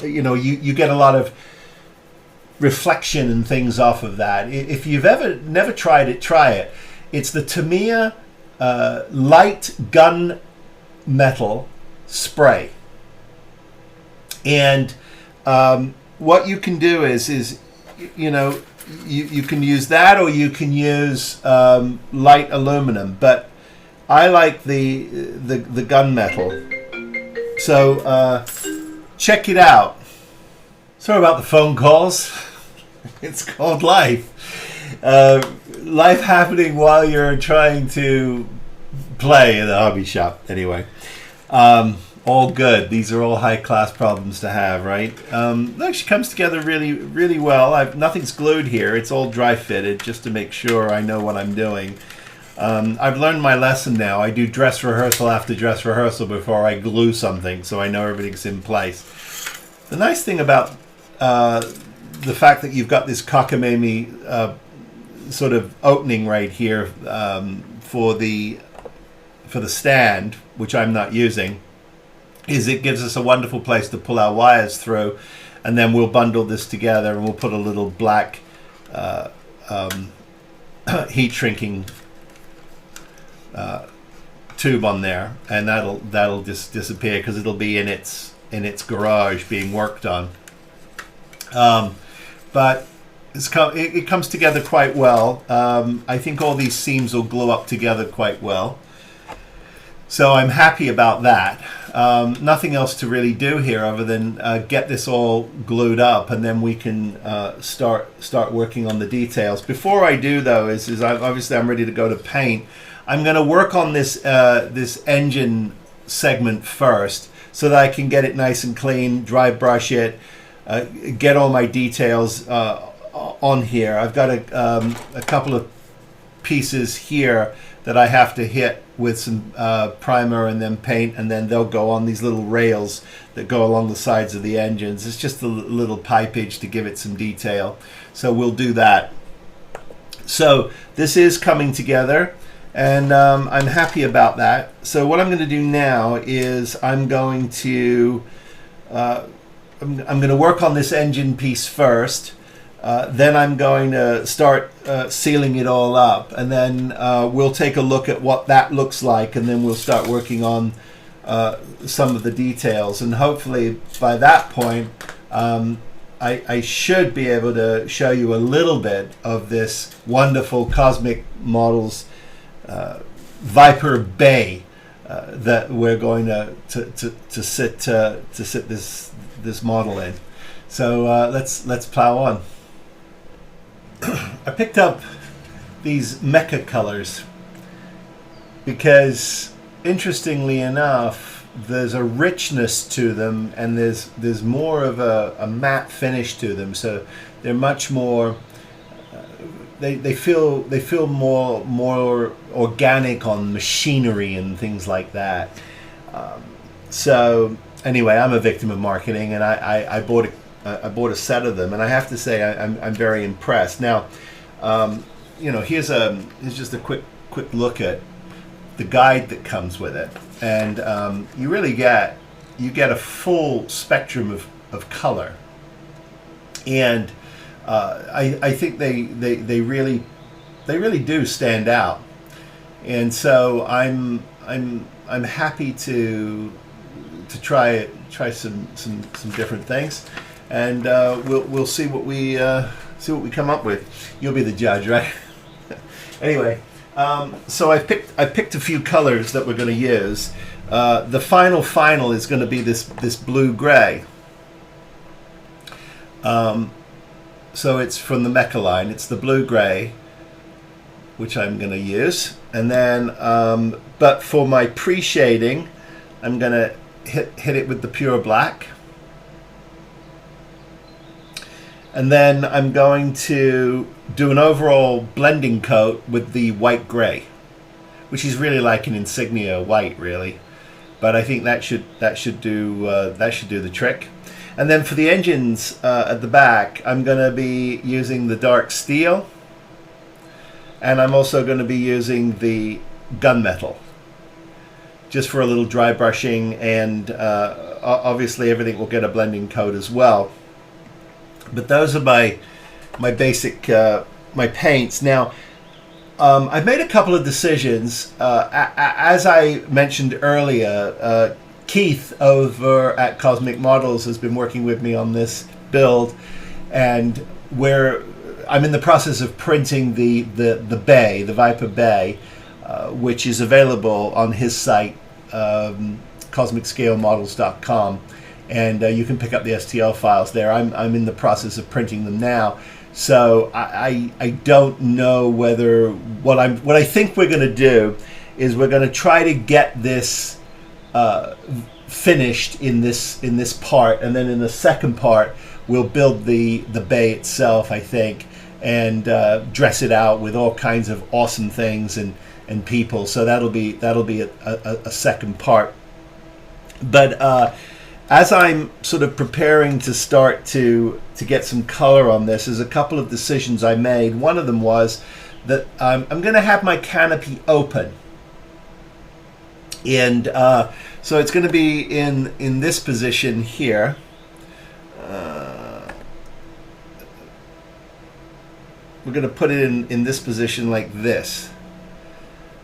you know, you get a lot of reflection and things off of that. If you've never tried it, try it. It's the Tamiya light gun metal spray. And what you can do is you know, you can use that, or you can use light aluminum, but I like the gunmetal. So check it out. Sorry about the phone calls. It's called life. Life happening while you're trying to play in the hobby shop. Anyway, all good. These are all high-class problems to have, right? It actually comes together really well. Nothing's glued here. It's all dry-fitted just to make sure I know what I'm doing. I've learned my lesson now. I do dress rehearsal after dress rehearsal before I glue something, so I know everything's in place. The nice thing about the fact that you've got this cockamamie sort of opening right here for the stand, which I'm not using, is it gives us a wonderful place to pull our wires through, and then we'll bundle this together and we'll put a little black heat shrinking tube on there, and that'll just disappear because it'll be in its garage being worked on. But it comes together quite well. I think all these seams will glue up together quite well. So I'm happy about that. Nothing else to really do here other than get this all glued up, and then we can start working on the details. Before I do, though, is obviously I'm ready to go to paint. I'm going to work on this this engine segment first, so that I can get it nice and clean, dry brush it, get all my details on here. I've got a couple of pieces here that I have to hit with some primer and then paint, and then they'll go on these little rails that go along the sides of the engines. It's just a little pipage to give it some detail. So we'll do that. So this is coming together, and I'm happy about that. So what I'm going to do now is I'm going to work on this engine piece first, then I'm going to start sealing it all up, and then we'll take a look at what that looks like, and then we'll start working on some of the details. And hopefully by that point, I should be able to show you a little bit of this wonderful Cosmic Models Viper Bay that we're going to sit this model in. So let's plow on. I picked up these mecha colors because, interestingly enough, there's a richness to them, and there's more of a matte finish to them. So they're much more. They feel more organic on machinery and things like that. So anyway, I'm a victim of marketing, and I bought a set of them, and I have to say I'm very impressed. Now, here's just a quick look at the guide that comes with it, and you really get a full spectrum of color, and I think they really do stand out, and so I'm happy to try some different things. And we'll see what we come up with. You'll be the judge, right? Anyway, so I picked a few colors that we're going to use. The final is going to be this blue gray. So it's from the Mecha line. It's the blue gray, which I'm going to use. And then, but for my pre-shading, I'm going to hit it with the pure black. And then I'm going to do an overall blending coat with the white gray, which is really like an insignia white, really. But I think that should do the trick. And then for the engines at the back, I'm going to be using the dark steel, and I'm also going to be using the gunmetal, just for a little dry brushing, and obviously everything will get a blending coat as well. But those are my basic my paints. Now, I've made a couple of decisions. As I mentioned earlier, Keith over at Cosmic Models has been working with me on this build, and I'm in the process of printing the Bay, the Viper Bay, which is available on his site, CosmicScaleModels.com. And you can pick up the STL files there. I'm in the process of printing them now, so I don't know whether what I think we're going to do is we're going to try to get this finished in this part, and then in the second part we'll build the bay itself, I think, and dress it out with all kinds of awesome things and people. So that'll be a second part, but. As I'm sort of preparing to start to get some color on this, there's a couple of decisions I made. One of them was that I'm going to have my canopy open, and so it's going to be in this position here. We're going to put it in this position like this.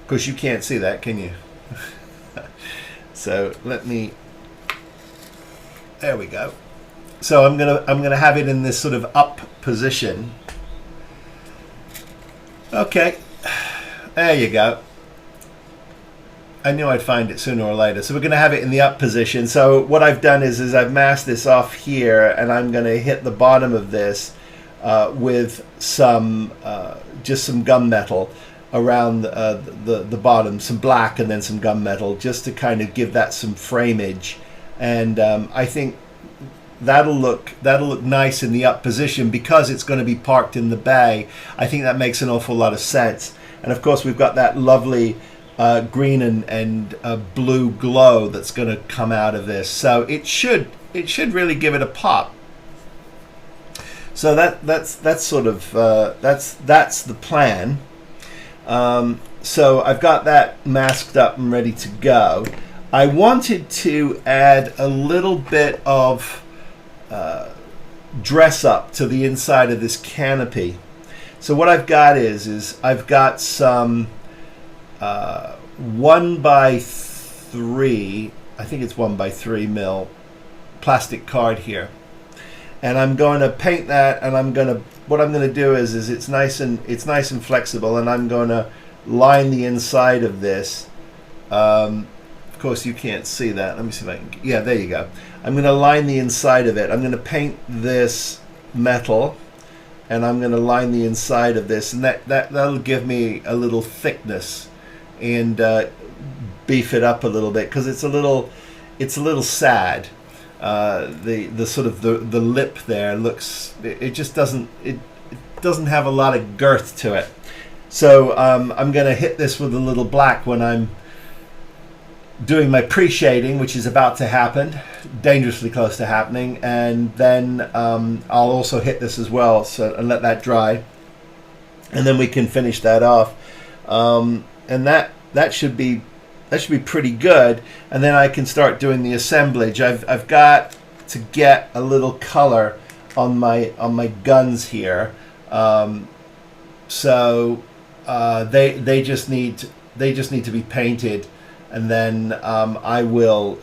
Of course, you can't see that, can you? So let me. There we go. So I'm gonna have it in this sort of up position. Okay, there you go. I knew I'd find it sooner or later. So we're gonna have it in the up position. So what I've done is I've masked this off here, and I'm gonna hit the bottom of this with some just some gunmetal around the bottom, some black and then some gunmetal, just to kind of give that some frameage. And I think that'll look nice in the up position because it's going to be parked in the bay. I think that makes an awful lot of sense. And of course, we've got that lovely green and blue glow that's going to come out of this. So it should really give it a pop. So that's sort of that's the plan. So I've got that masked up and ready to go. I wanted to add a little bit of dress up to the inside of this canopy. So what I've got is I've got some 1x3, I think it's 1x3 mil plastic card here, and I'm going to paint that, and what I'm going to do is it's nice and flexible, and I'm going to line the inside of this. Of course you can't see that. Let me see if I can, yeah, there you go. I'm going to line the inside of it. I'm going to paint this metal, and I'm going to line the inside of this, and that'll give me a little thickness and beef it up a little bit, because it's a little sad. The sort of the lip there looks, it just doesn't have a lot of girth to it. So I'm going to hit this with a little black when I'm doing my pre-shading, which is about to happen, dangerously close to happening, and then I'll also hit this as well, and let that dry, and then we can finish that off, and that should be pretty good, and then I can start doing the assemblage. I've got to get a little color on my guns here, so they just need to be painted, and then I will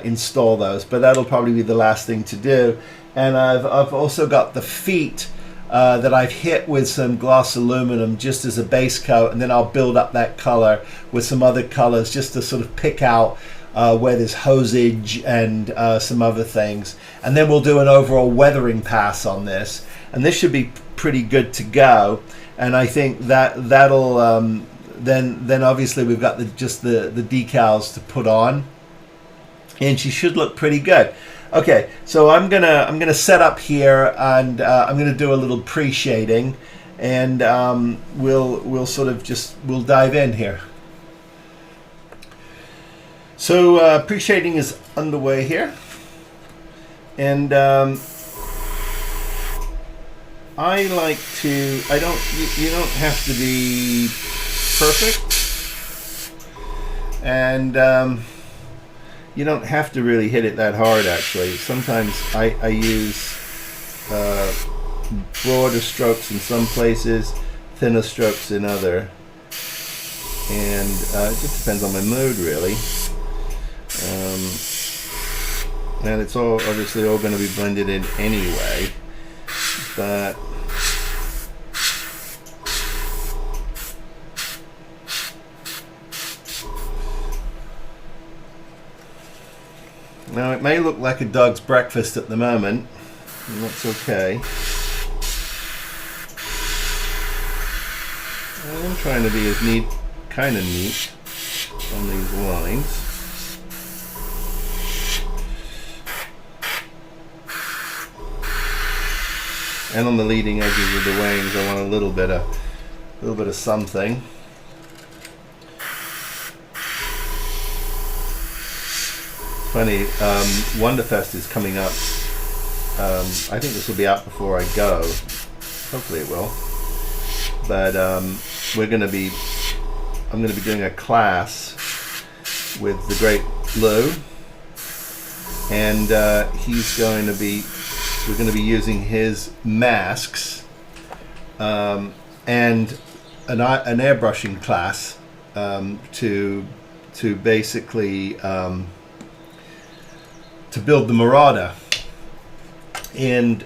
install those, but that'll probably be the last thing to do. And I've also got the feet that I've hit with some gloss aluminum just as a base coat, and then I'll build up that color with some other colors just to sort of pick out where there's hosage and some other things, and then we'll do an overall weathering pass on this, and this should be pretty good to go. And I think that'll then obviously we've got the decals to put on, and she should look pretty good. Okay, so I'm gonna set up here, and I'm gonna do a little pre-shading, and we'll dive in here. So pre-shading is underway here, and I like to. You don't have to be perfect, and you don't have to really hit it that hard. Actually, sometimes I use broader strokes in some places, thinner strokes in other, and it just depends on my mood, really. And it's all obviously all going to be blended in anyway, but now it may look like a dog's breakfast at the moment, and that's okay. I'm trying to be as neat, kind of neat on these lines. And on the leading edges of the wings, I want a little bit of something. Funny, Wonderfest is coming up. I think this will be out before I go. Hopefully it will. But I'm going to be doing a class with the great Lou, and we're going to be using his masks and an airbrushing class to basically to build the Marauder. And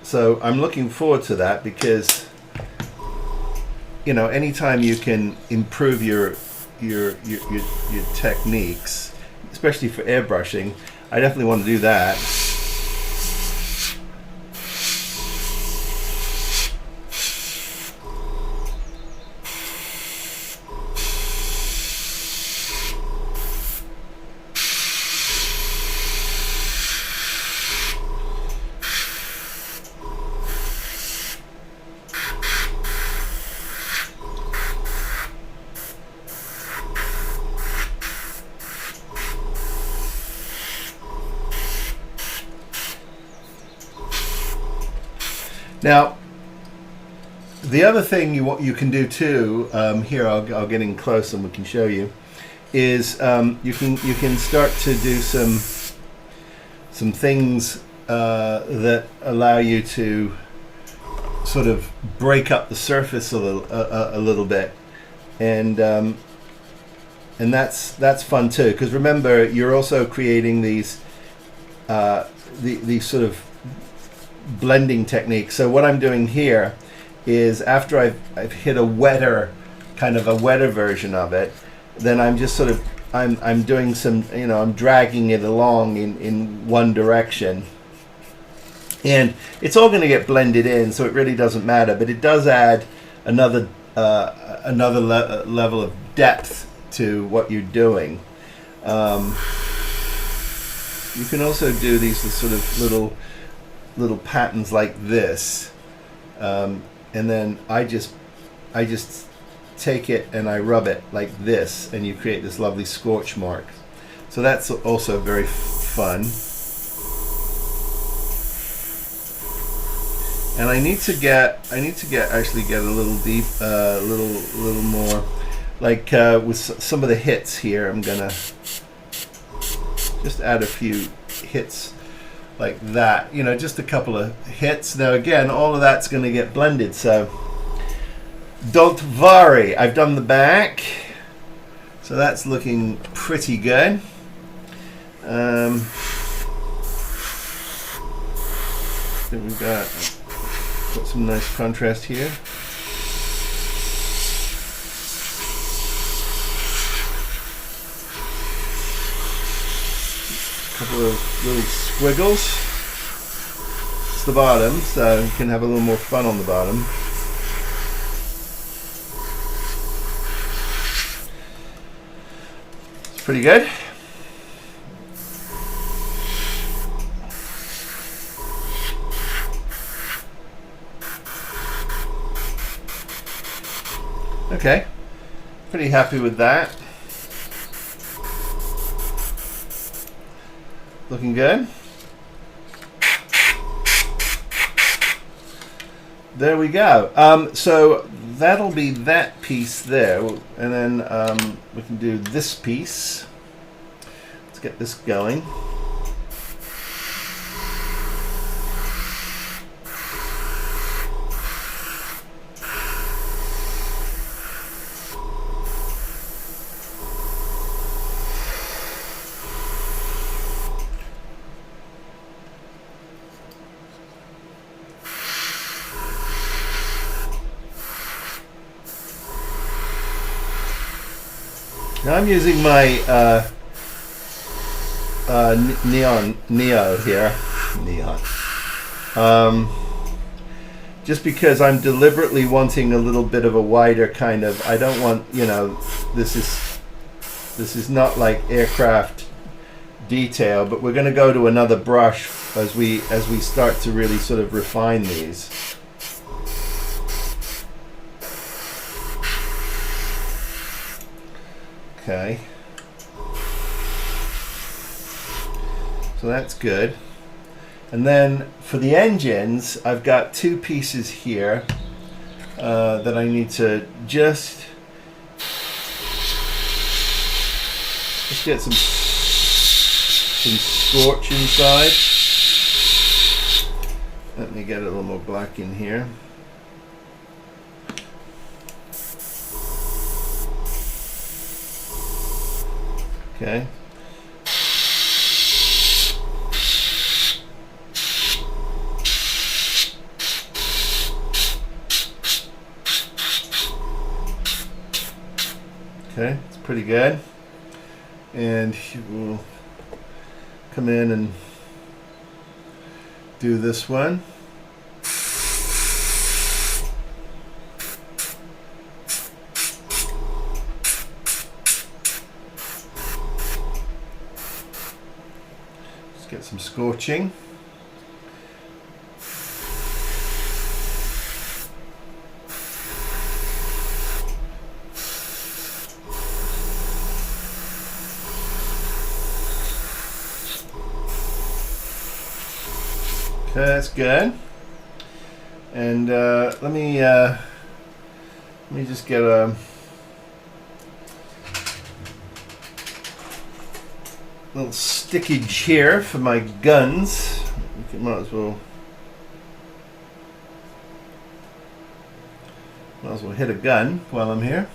so I'm looking forward to that, because anytime you can improve your techniques, especially for airbrushing, I definitely want to do that. Now, the other thing you can do too, here I'll get in close and we can show you, is you can start to do some things that allow you to sort of break up the surface a little bit, and that's fun too. Because remember, you're also creating these sort of blending techniques. So what I'm doing here is after I've hit a wetter version of it, then I'm just sort of I'm doing some, I'm dragging it along in one direction, and it's all going to get blended in, so it really doesn't matter. But it does add another level of depth to what you're doing. You can also do these sort of little patterns like this, and then I just take it and I rub it like this, and you create this lovely scorch mark. So that's also very fun. And I need to get a little deep, little more, like with some of the hits here. I'm gonna just add a few hits like that, just a couple of hits. Now again, all of that's going to get blended, so don't worry. I've done the back, so that's looking pretty good. I think we've got some nice contrast here. Couple of little squiggles. It's the bottom, so you can have a little more fun on the bottom. It's pretty good. Okay, pretty happy with that. Looking good. There we go. So that'll be that piece there, and then we can do this piece. Let's get this going. Now I'm using my Neo here, just because I'm deliberately wanting a little bit of a wider kind of. I don't want, this is not like aircraft detail, but we're going to go to another brush as we start to really sort of refine these. Okay, so that's good. And then for the engines, I've got two pieces here that I need to just get some scorch inside. Let me get a little more black in here. Okay. Okay, it's pretty good. And we'll come in and do this one. Get some scorching. Okay, that's good. And let me just get a little stickage here for my guns. might as well hit a gun while I'm here.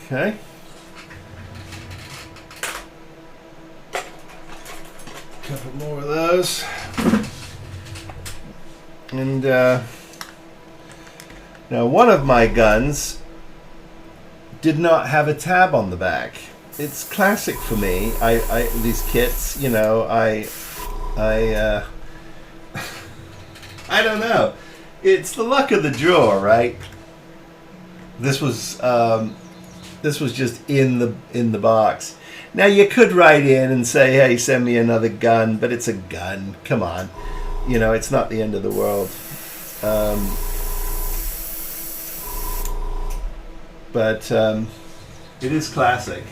Okay. Couple more of those. And now one of my guns did not have a tab on the back. It's classic for me. I these kits, you know, I don't know. It's the luck of the draw, right? This was just in the box. Now you could write in and say, "Hey, send me another gun," but it's a gun. Come on, you know, it's not the end of the world. But it is classic.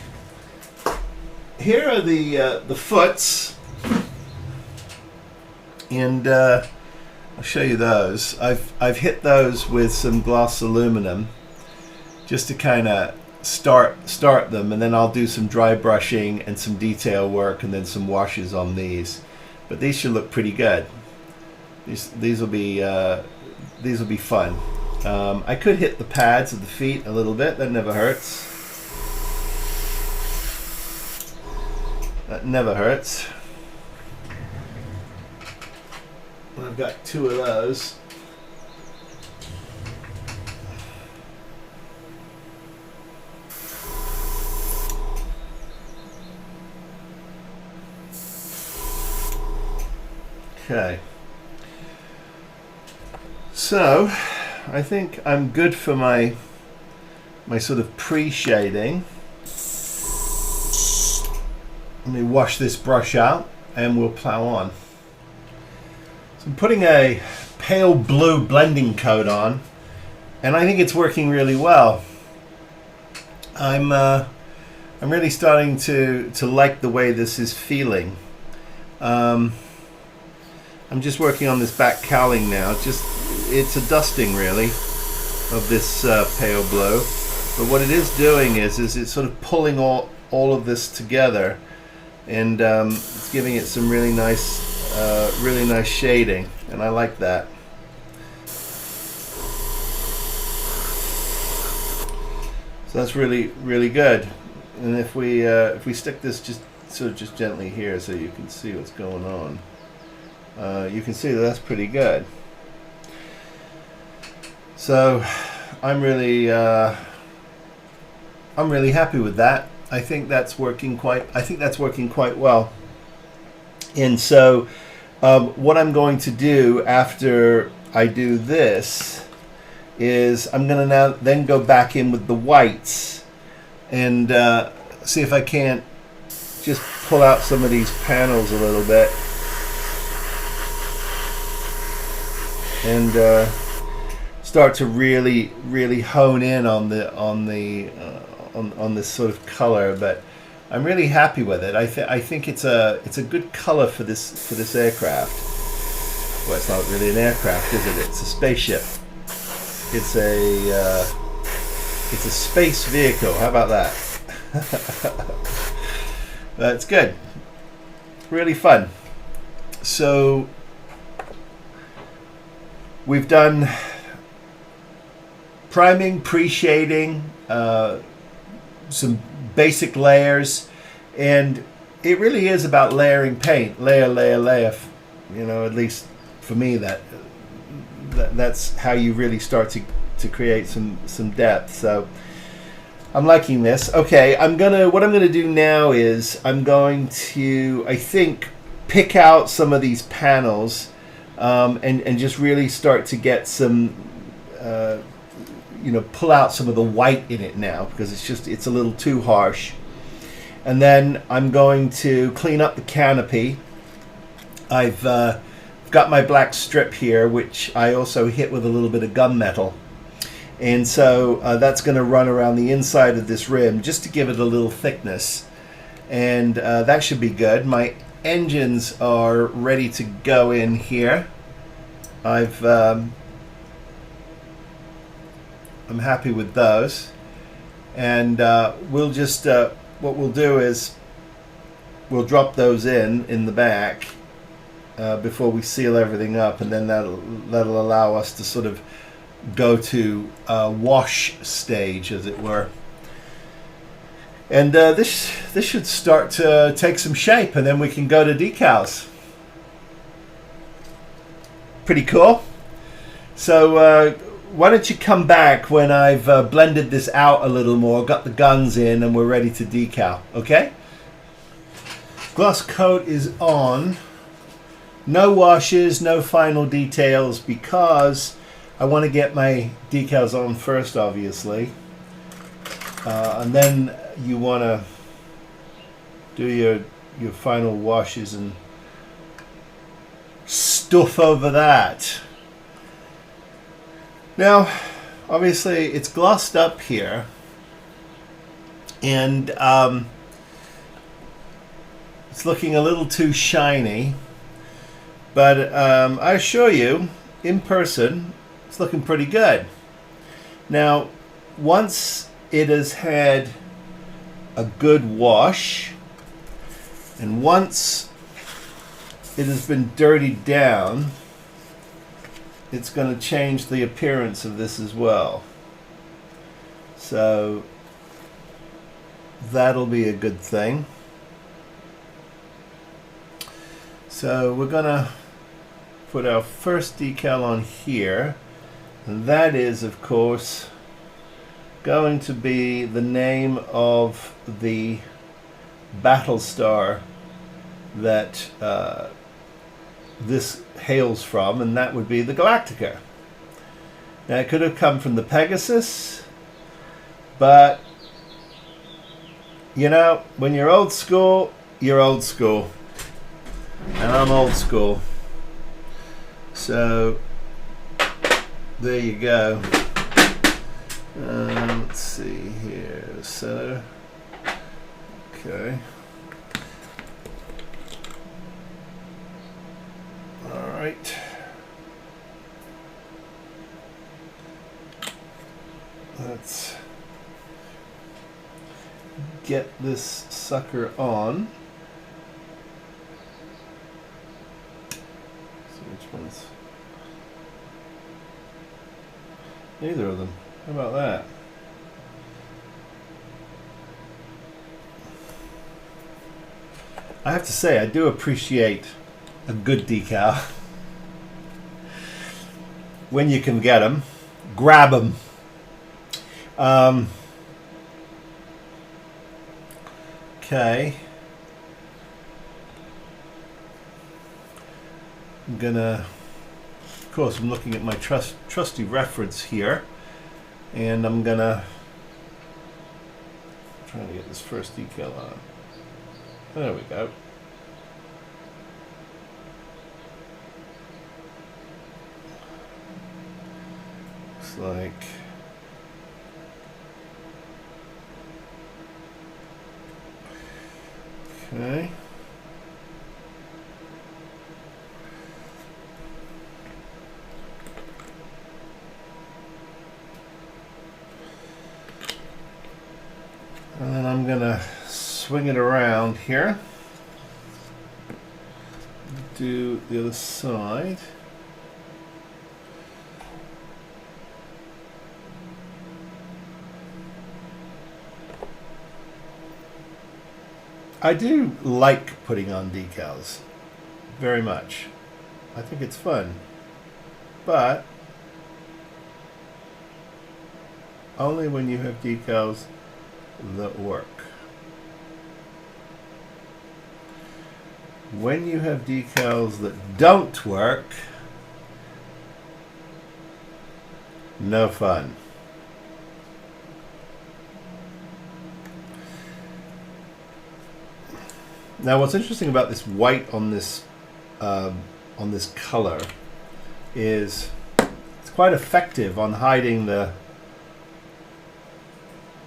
Here are the foots, and I'll show you those. I've hit those with some gloss aluminum just to kind of start them, and then I'll do some dry brushing and some detail work, and then some washes on these. But these should look pretty good. These will be fun. I could hit the pads of the feet a little bit. That never hurts. That never hurts. I've got 2 of those. Okay. So, I think I'm good for my sort of pre-shading. Let me wash this brush out and we'll plow on. So I'm putting a pale blue blending coat on, and I think it's working really well. I'm really starting to like the way this is feeling. I'm just working on this back cowling now. It's a dusting really of this pale blue, but what it is doing is it's sort of pulling all of this together, and it's giving it some really nice shading, and I like that. So that's really good. And if we stick this just gently here so you can see what's going on, you can see that's pretty good. So I'm really happy with that. I think that's working quite well. And so what I'm going to do after I do this is I'm going to then go back in with the whites and see if I can't just pull out some of these panels a little bit and start to really hone in on this sort of color. But I'm really happy with it. I think it's a good color for this aircraft. Well, it's not really an aircraft, is it? It's a spaceship. It's a space vehicle. How about that? That's good. Really fun. So we've done priming, pre-shading, some basic layers, and it really is about layering paint, layer, you know, at least for me that's how you really start to create some depth. So I'm liking this. Okay, what I'm gonna do now is I'm going to, I think, pick out some of these panels and just really start to get some pull out some of the white in it now, because it's a little too harsh. And then I'm going to clean up the canopy. I've got my black strip here, which I also hit with a little bit of gunmetal, and so that's going to run around the inside of this rim just to give it a little thickness, and that should be good. My engines are ready to go in here. I'm happy with those. and we'll just what we'll do is we'll drop those in the back before we seal everything up, and then that'll allow us to sort of go to wash stage, as it were. And this should start to take some shape, and then we can go to decals. Pretty cool. So why don't you come back when I've blended this out a little more, got the guns in, and we're ready to decal, okay? Gloss coat is on. No washes, no final details, because I want to get my decals on first, obviously. And then you want to do your final washes and stuff over that. Now, obviously, it's glossed up here, and it's looking a little too shiny, but I assure you, in person, it's looking pretty good. Now, once it has had a good wash, and once it has been dirtied down, it's going to change the appearance of this as well. So that'll be a good thing. So we're going to put our first decal on here, and that is, of course, going to be the name of the battle star that this hails from, and that would be the Galactica. Now, it could have come from the Pegasus, but you know, when you're old school, you're old school, and I'm old school. So there you go. Let's see here. So, okay. All right. Let's get this sucker on. See which ones. Neither of them. How about that? I have to say, I do appreciate a good decal. When you can get them, grab them. Okay. I'm gonna, of course, I'm looking at my trusty reference here, and I'm gonna try to get this first decal on. There we go. Looks like okay. And then I'm gonna swing it around here. Do the other side. I do like putting on decals very much. I think it's fun, but only when you have decals that work. When you have decals that don't work, no fun. Now, what's interesting about this white on this color is it's quite effective on hiding the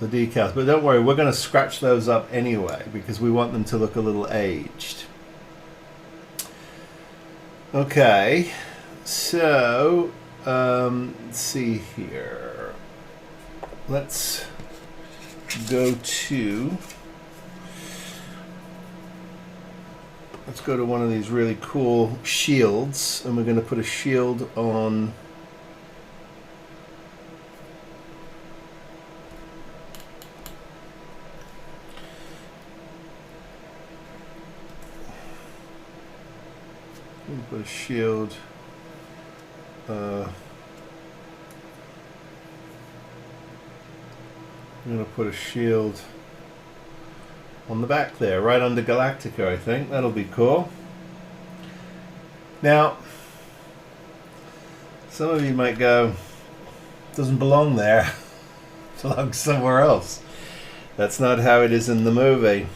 decals. But don't worry, we're going to scratch those up anyway because we want them to look a little aged. Okay, so let's see here. Let's go to, let's go to one of these really cool shields, and we're going to put a shield on put a shield I'm going to put a shield on the back there, right under Galactica, I think. That'll be cool. Now, some of you might go, doesn't belong there. It belongs somewhere else. That's not how it is in the movie.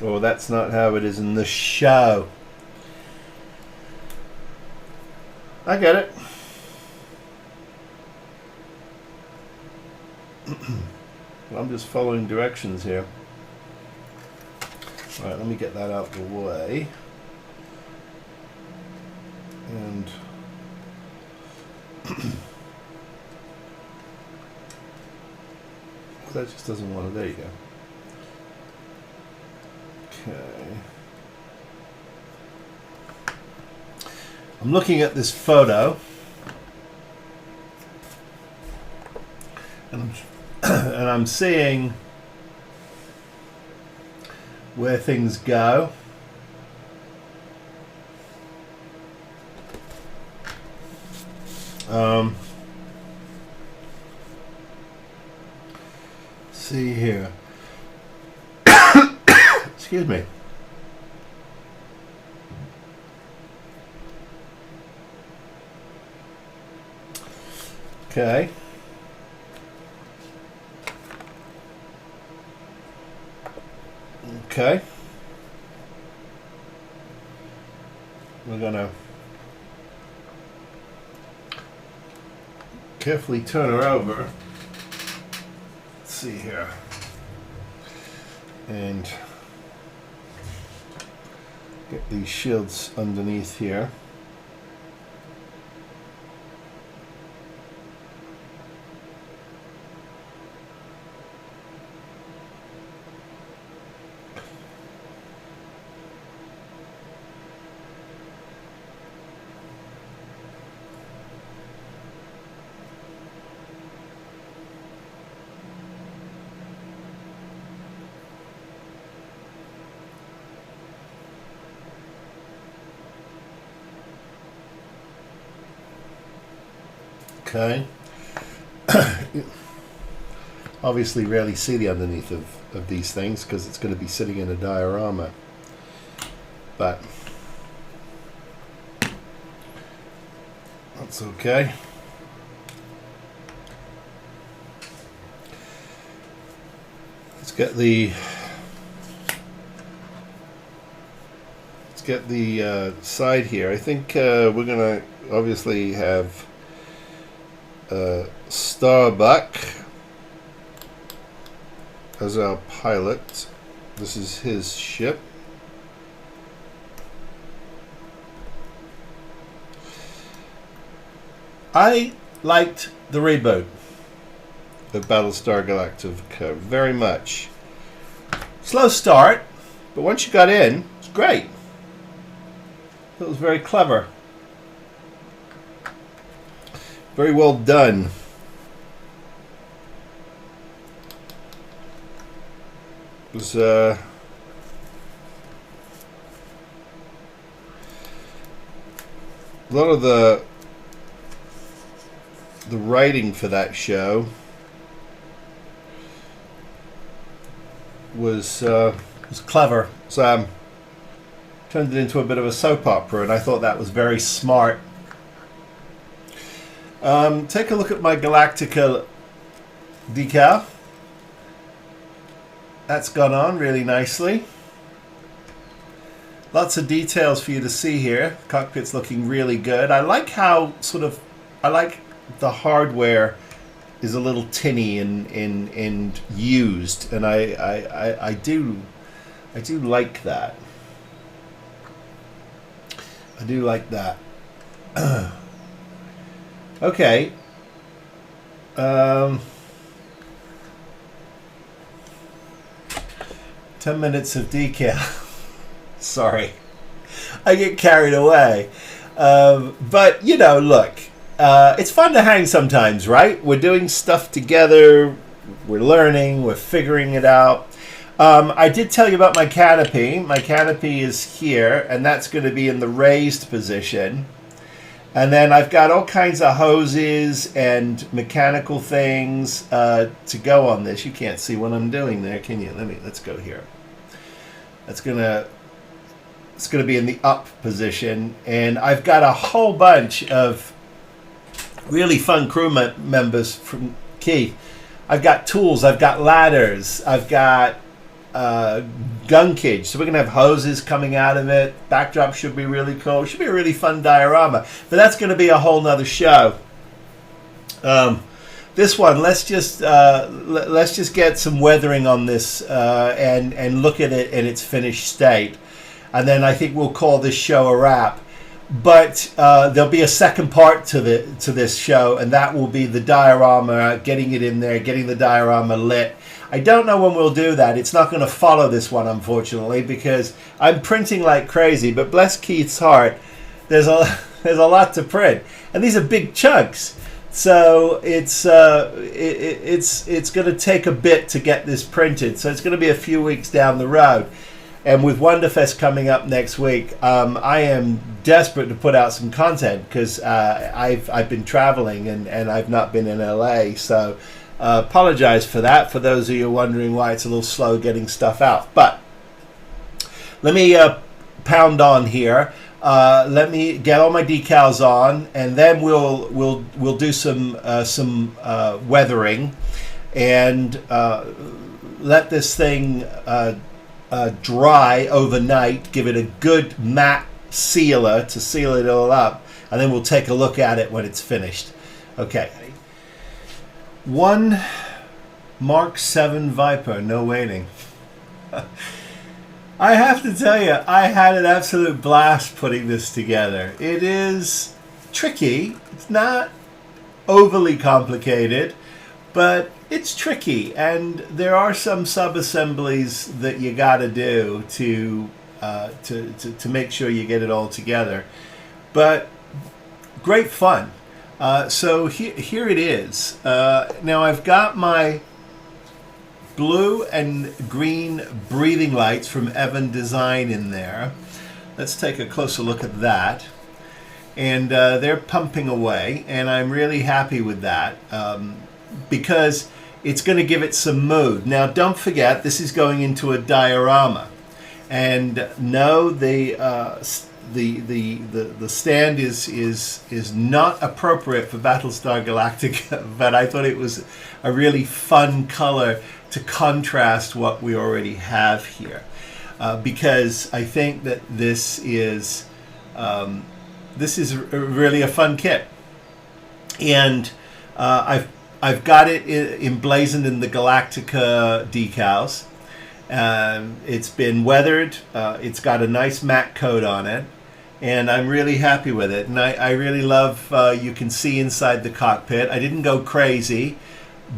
Or that's not how it is in the show. I get it. I'm just following directions here. All right, let me get that out of the way. And that just doesn't want to. There you go. Okay. I'm looking at this photo, and I'm seeing where things go. See here. Excuse me. Okay. Okay. We're going to carefully turn her over. Let's see here. And get these shields underneath here. Okay. Obviously rarely see the underneath of these things because it's going to be sitting in a diorama. But that's okay. Let's get the side here. I think we're going to obviously have Starbuck as our pilot. This is his ship. I liked the reboot of Battlestar Galactica very much. Slow start, but once you got in, it's great. It was very clever. Very well done. It was a lot of the writing for that show was clever. So turned it into a bit of a soap opera, and I thought that was very smart. Take a look at my Galactica decal. That's gone on really nicely. Lots of details for you to see here. Cockpit's looking really good. I like how I like the hardware is a little tinny and used, and I do like that. I do like that. Okay. 10 minutes of decal. Sorry, I get carried away. But, you know, look, it's fun to hang sometimes, right? We're doing stuff together. We're learning. We're figuring it out. I did tell you about my canopy. My canopy is here, and that's going to be in the raised position. And then I've got all kinds of hoses and mechanical things to go on this. You can't see what I'm doing there, can you? Let's go here. It's gonna be in the up position, and I've got a whole bunch of really fun crew members from Keith. I've got tools, I've got ladders, I've got gun cage, so we're gonna have hoses coming out of it. Backdrop should be really cool. Should be a really fun diorama, but that's going to be a whole nother show. This one, let's just get some weathering on this and look at it in its finished state, and then I think we'll call this show a wrap. But there'll be a second part to this show, and that will be the diorama, getting it in there, getting the diorama lit. I don't know when we'll do that. It's not going to follow this one, unfortunately, because I'm printing like crazy. But bless Keith's heart, there's a lot to print, and these are big chunks. So it's going to take a bit to get this printed. So it's going to be a few weeks down the road. And with Wonderfest coming up next week, I am desperate to put out some content because I've been traveling and I've not been in LA. So apologize for that, for those of you wondering why it's a little slow getting stuff out. But let me pound on here. Let me get all my decals on, and then we'll do some weathering and let this thing dry overnight. Give it a good matte sealer to seal it all up, and then we'll take a look at it when it's finished. Okay. One Mark VII Viper, no waiting. I have to tell you, I had an absolute blast putting this together. It is tricky. It's not overly complicated, but it's tricky, and there are some sub-assemblies that you got to do to make sure you get it all together. But great fun. So here it is. Now I've got my blue and green breathing lights from Evan Design in there. Let's take a closer look at that. And they're pumping away, and I'm really happy with that because it's going to give it some mood. Now don't forget, this is going into a diorama, and no, the stand is not appropriate for Battlestar Galactica, but I thought it was a really fun color to contrast what we already have here, because I think that this is really a fun kit, and I've got it emblazoned in the Galactica decals. It's been weathered. It's got a nice matte coat on it, and I'm really happy with it. And I really love, you can see inside the cockpit. I didn't go crazy,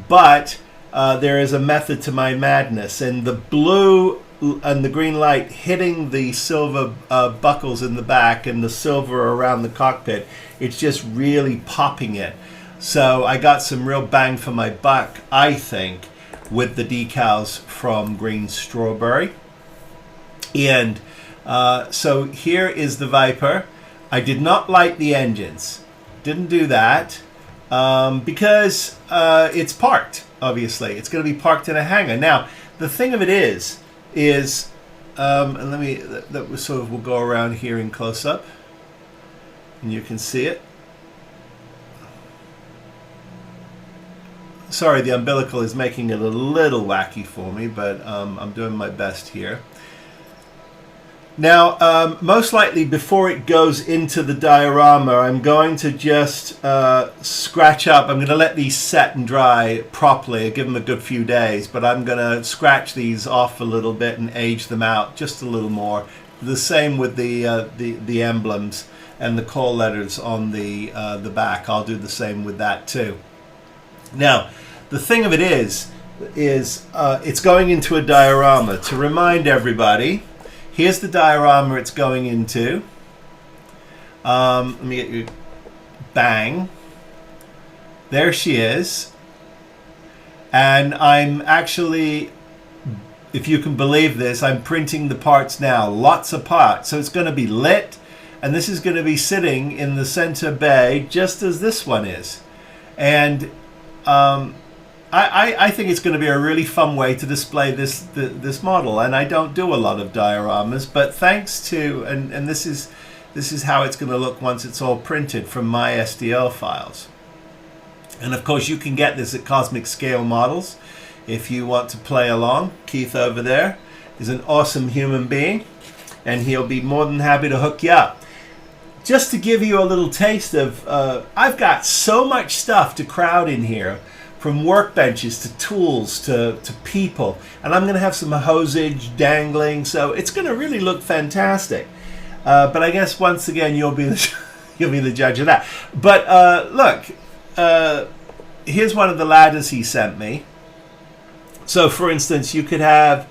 but there is a method to my madness, and the blue and the green light hitting the silver buckles in the back and the silver around the cockpit, it's just really popping it. So I got some real bang for my buck, I think, with the decals from Greenstrawberry. And so here is the Viper. I did not light the engines. Didn't do that because it's parked, obviously. It's going to be parked in a hangar. Now, the thing of it is and let me, that sort of will go around here in close-up, and you can see it. Sorry, the umbilical is making it a little wacky for me, but I'm doing my best here. Now, most likely before it goes into the diorama, I'm going to just scratch up. I'm going to let these set and dry properly, give them a good few days, but I'm going to scratch these off a little bit and age them out just a little more. The same with the emblems and the call letters on the back. I'll do the same with that too. Now, the thing of it is is it's going into a diorama. To remind everybody, here's the diorama it's going into. Let me get you. Bang. There she is. And I'm actually, if you can believe this, I'm printing the parts now. Lots of parts. So it's going to be lit. And this is going to be sitting in the center bay just as this one is. And I think it's going to be a really fun way to display this model. And I don't do a lot of dioramas, but thanks to, and this is how it's going to look once it's all printed from my STL files. And of course you can get this at Cozmic Scale Models if you want to play along. Keith over there is an awesome human being, and he'll be more than happy to hook you up. Just to give you a little taste of, I've got so much stuff to crowd in here, from workbenches to tools to people, and I'm going to have some hosage dangling, so it's going to really look fantastic. But I guess once again you'll be the judge of that. But look, here's one of the ladders he sent me. So for instance, you could have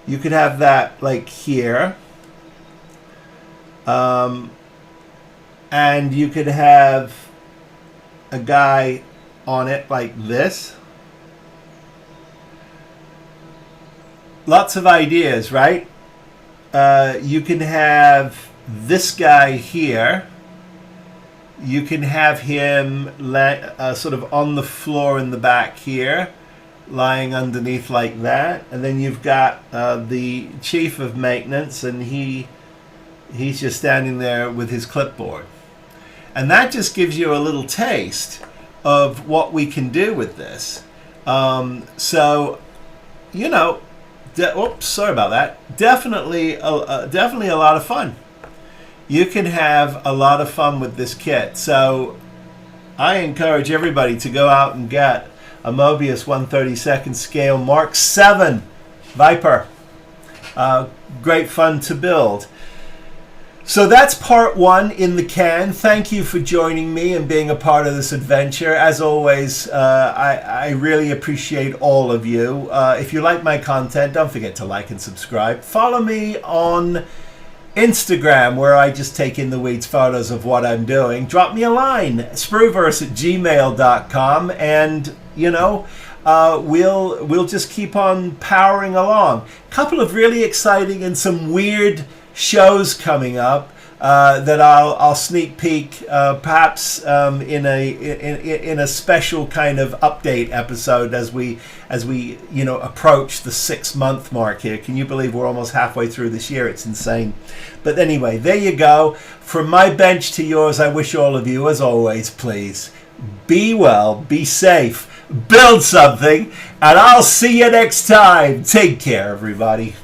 that like here. And you could have a guy on it like this. Lots of ideas, right? You can have this guy here. You can have him sort of on the floor in the back here, lying underneath like that. And then you've got the chief of maintenance, and he's just standing there with his clipboard. And that just gives you a little taste of what we can do with this. So, you know, oops, sorry about that. Definitely a lot of fun. You can have a lot of fun with this kit. So I encourage everybody to go out and get a Moebius 1/32 scale Mark VII Viper. Great fun to build. So that's part one in the can. Thank you for joining me and being a part of this adventure. As always, I really appreciate all of you. If you like my content, don't forget to like and subscribe. Follow me on Instagram, where I just take in the weeds photos of what I'm doing. Drop me a line, spruverse@gmail.com, and you know, we'll just keep on powering along. A couple of really exciting and some weird shows coming up that I'll sneak peek, perhaps in a special kind of update episode as we you know approach the 6-month mark here. Can you believe we're almost halfway through this year? It's insane. But anyway, there you go. From my bench to yours, I wish all of you, as always, please be well, be safe, build something, and I'll see you next time. Take care, everybody.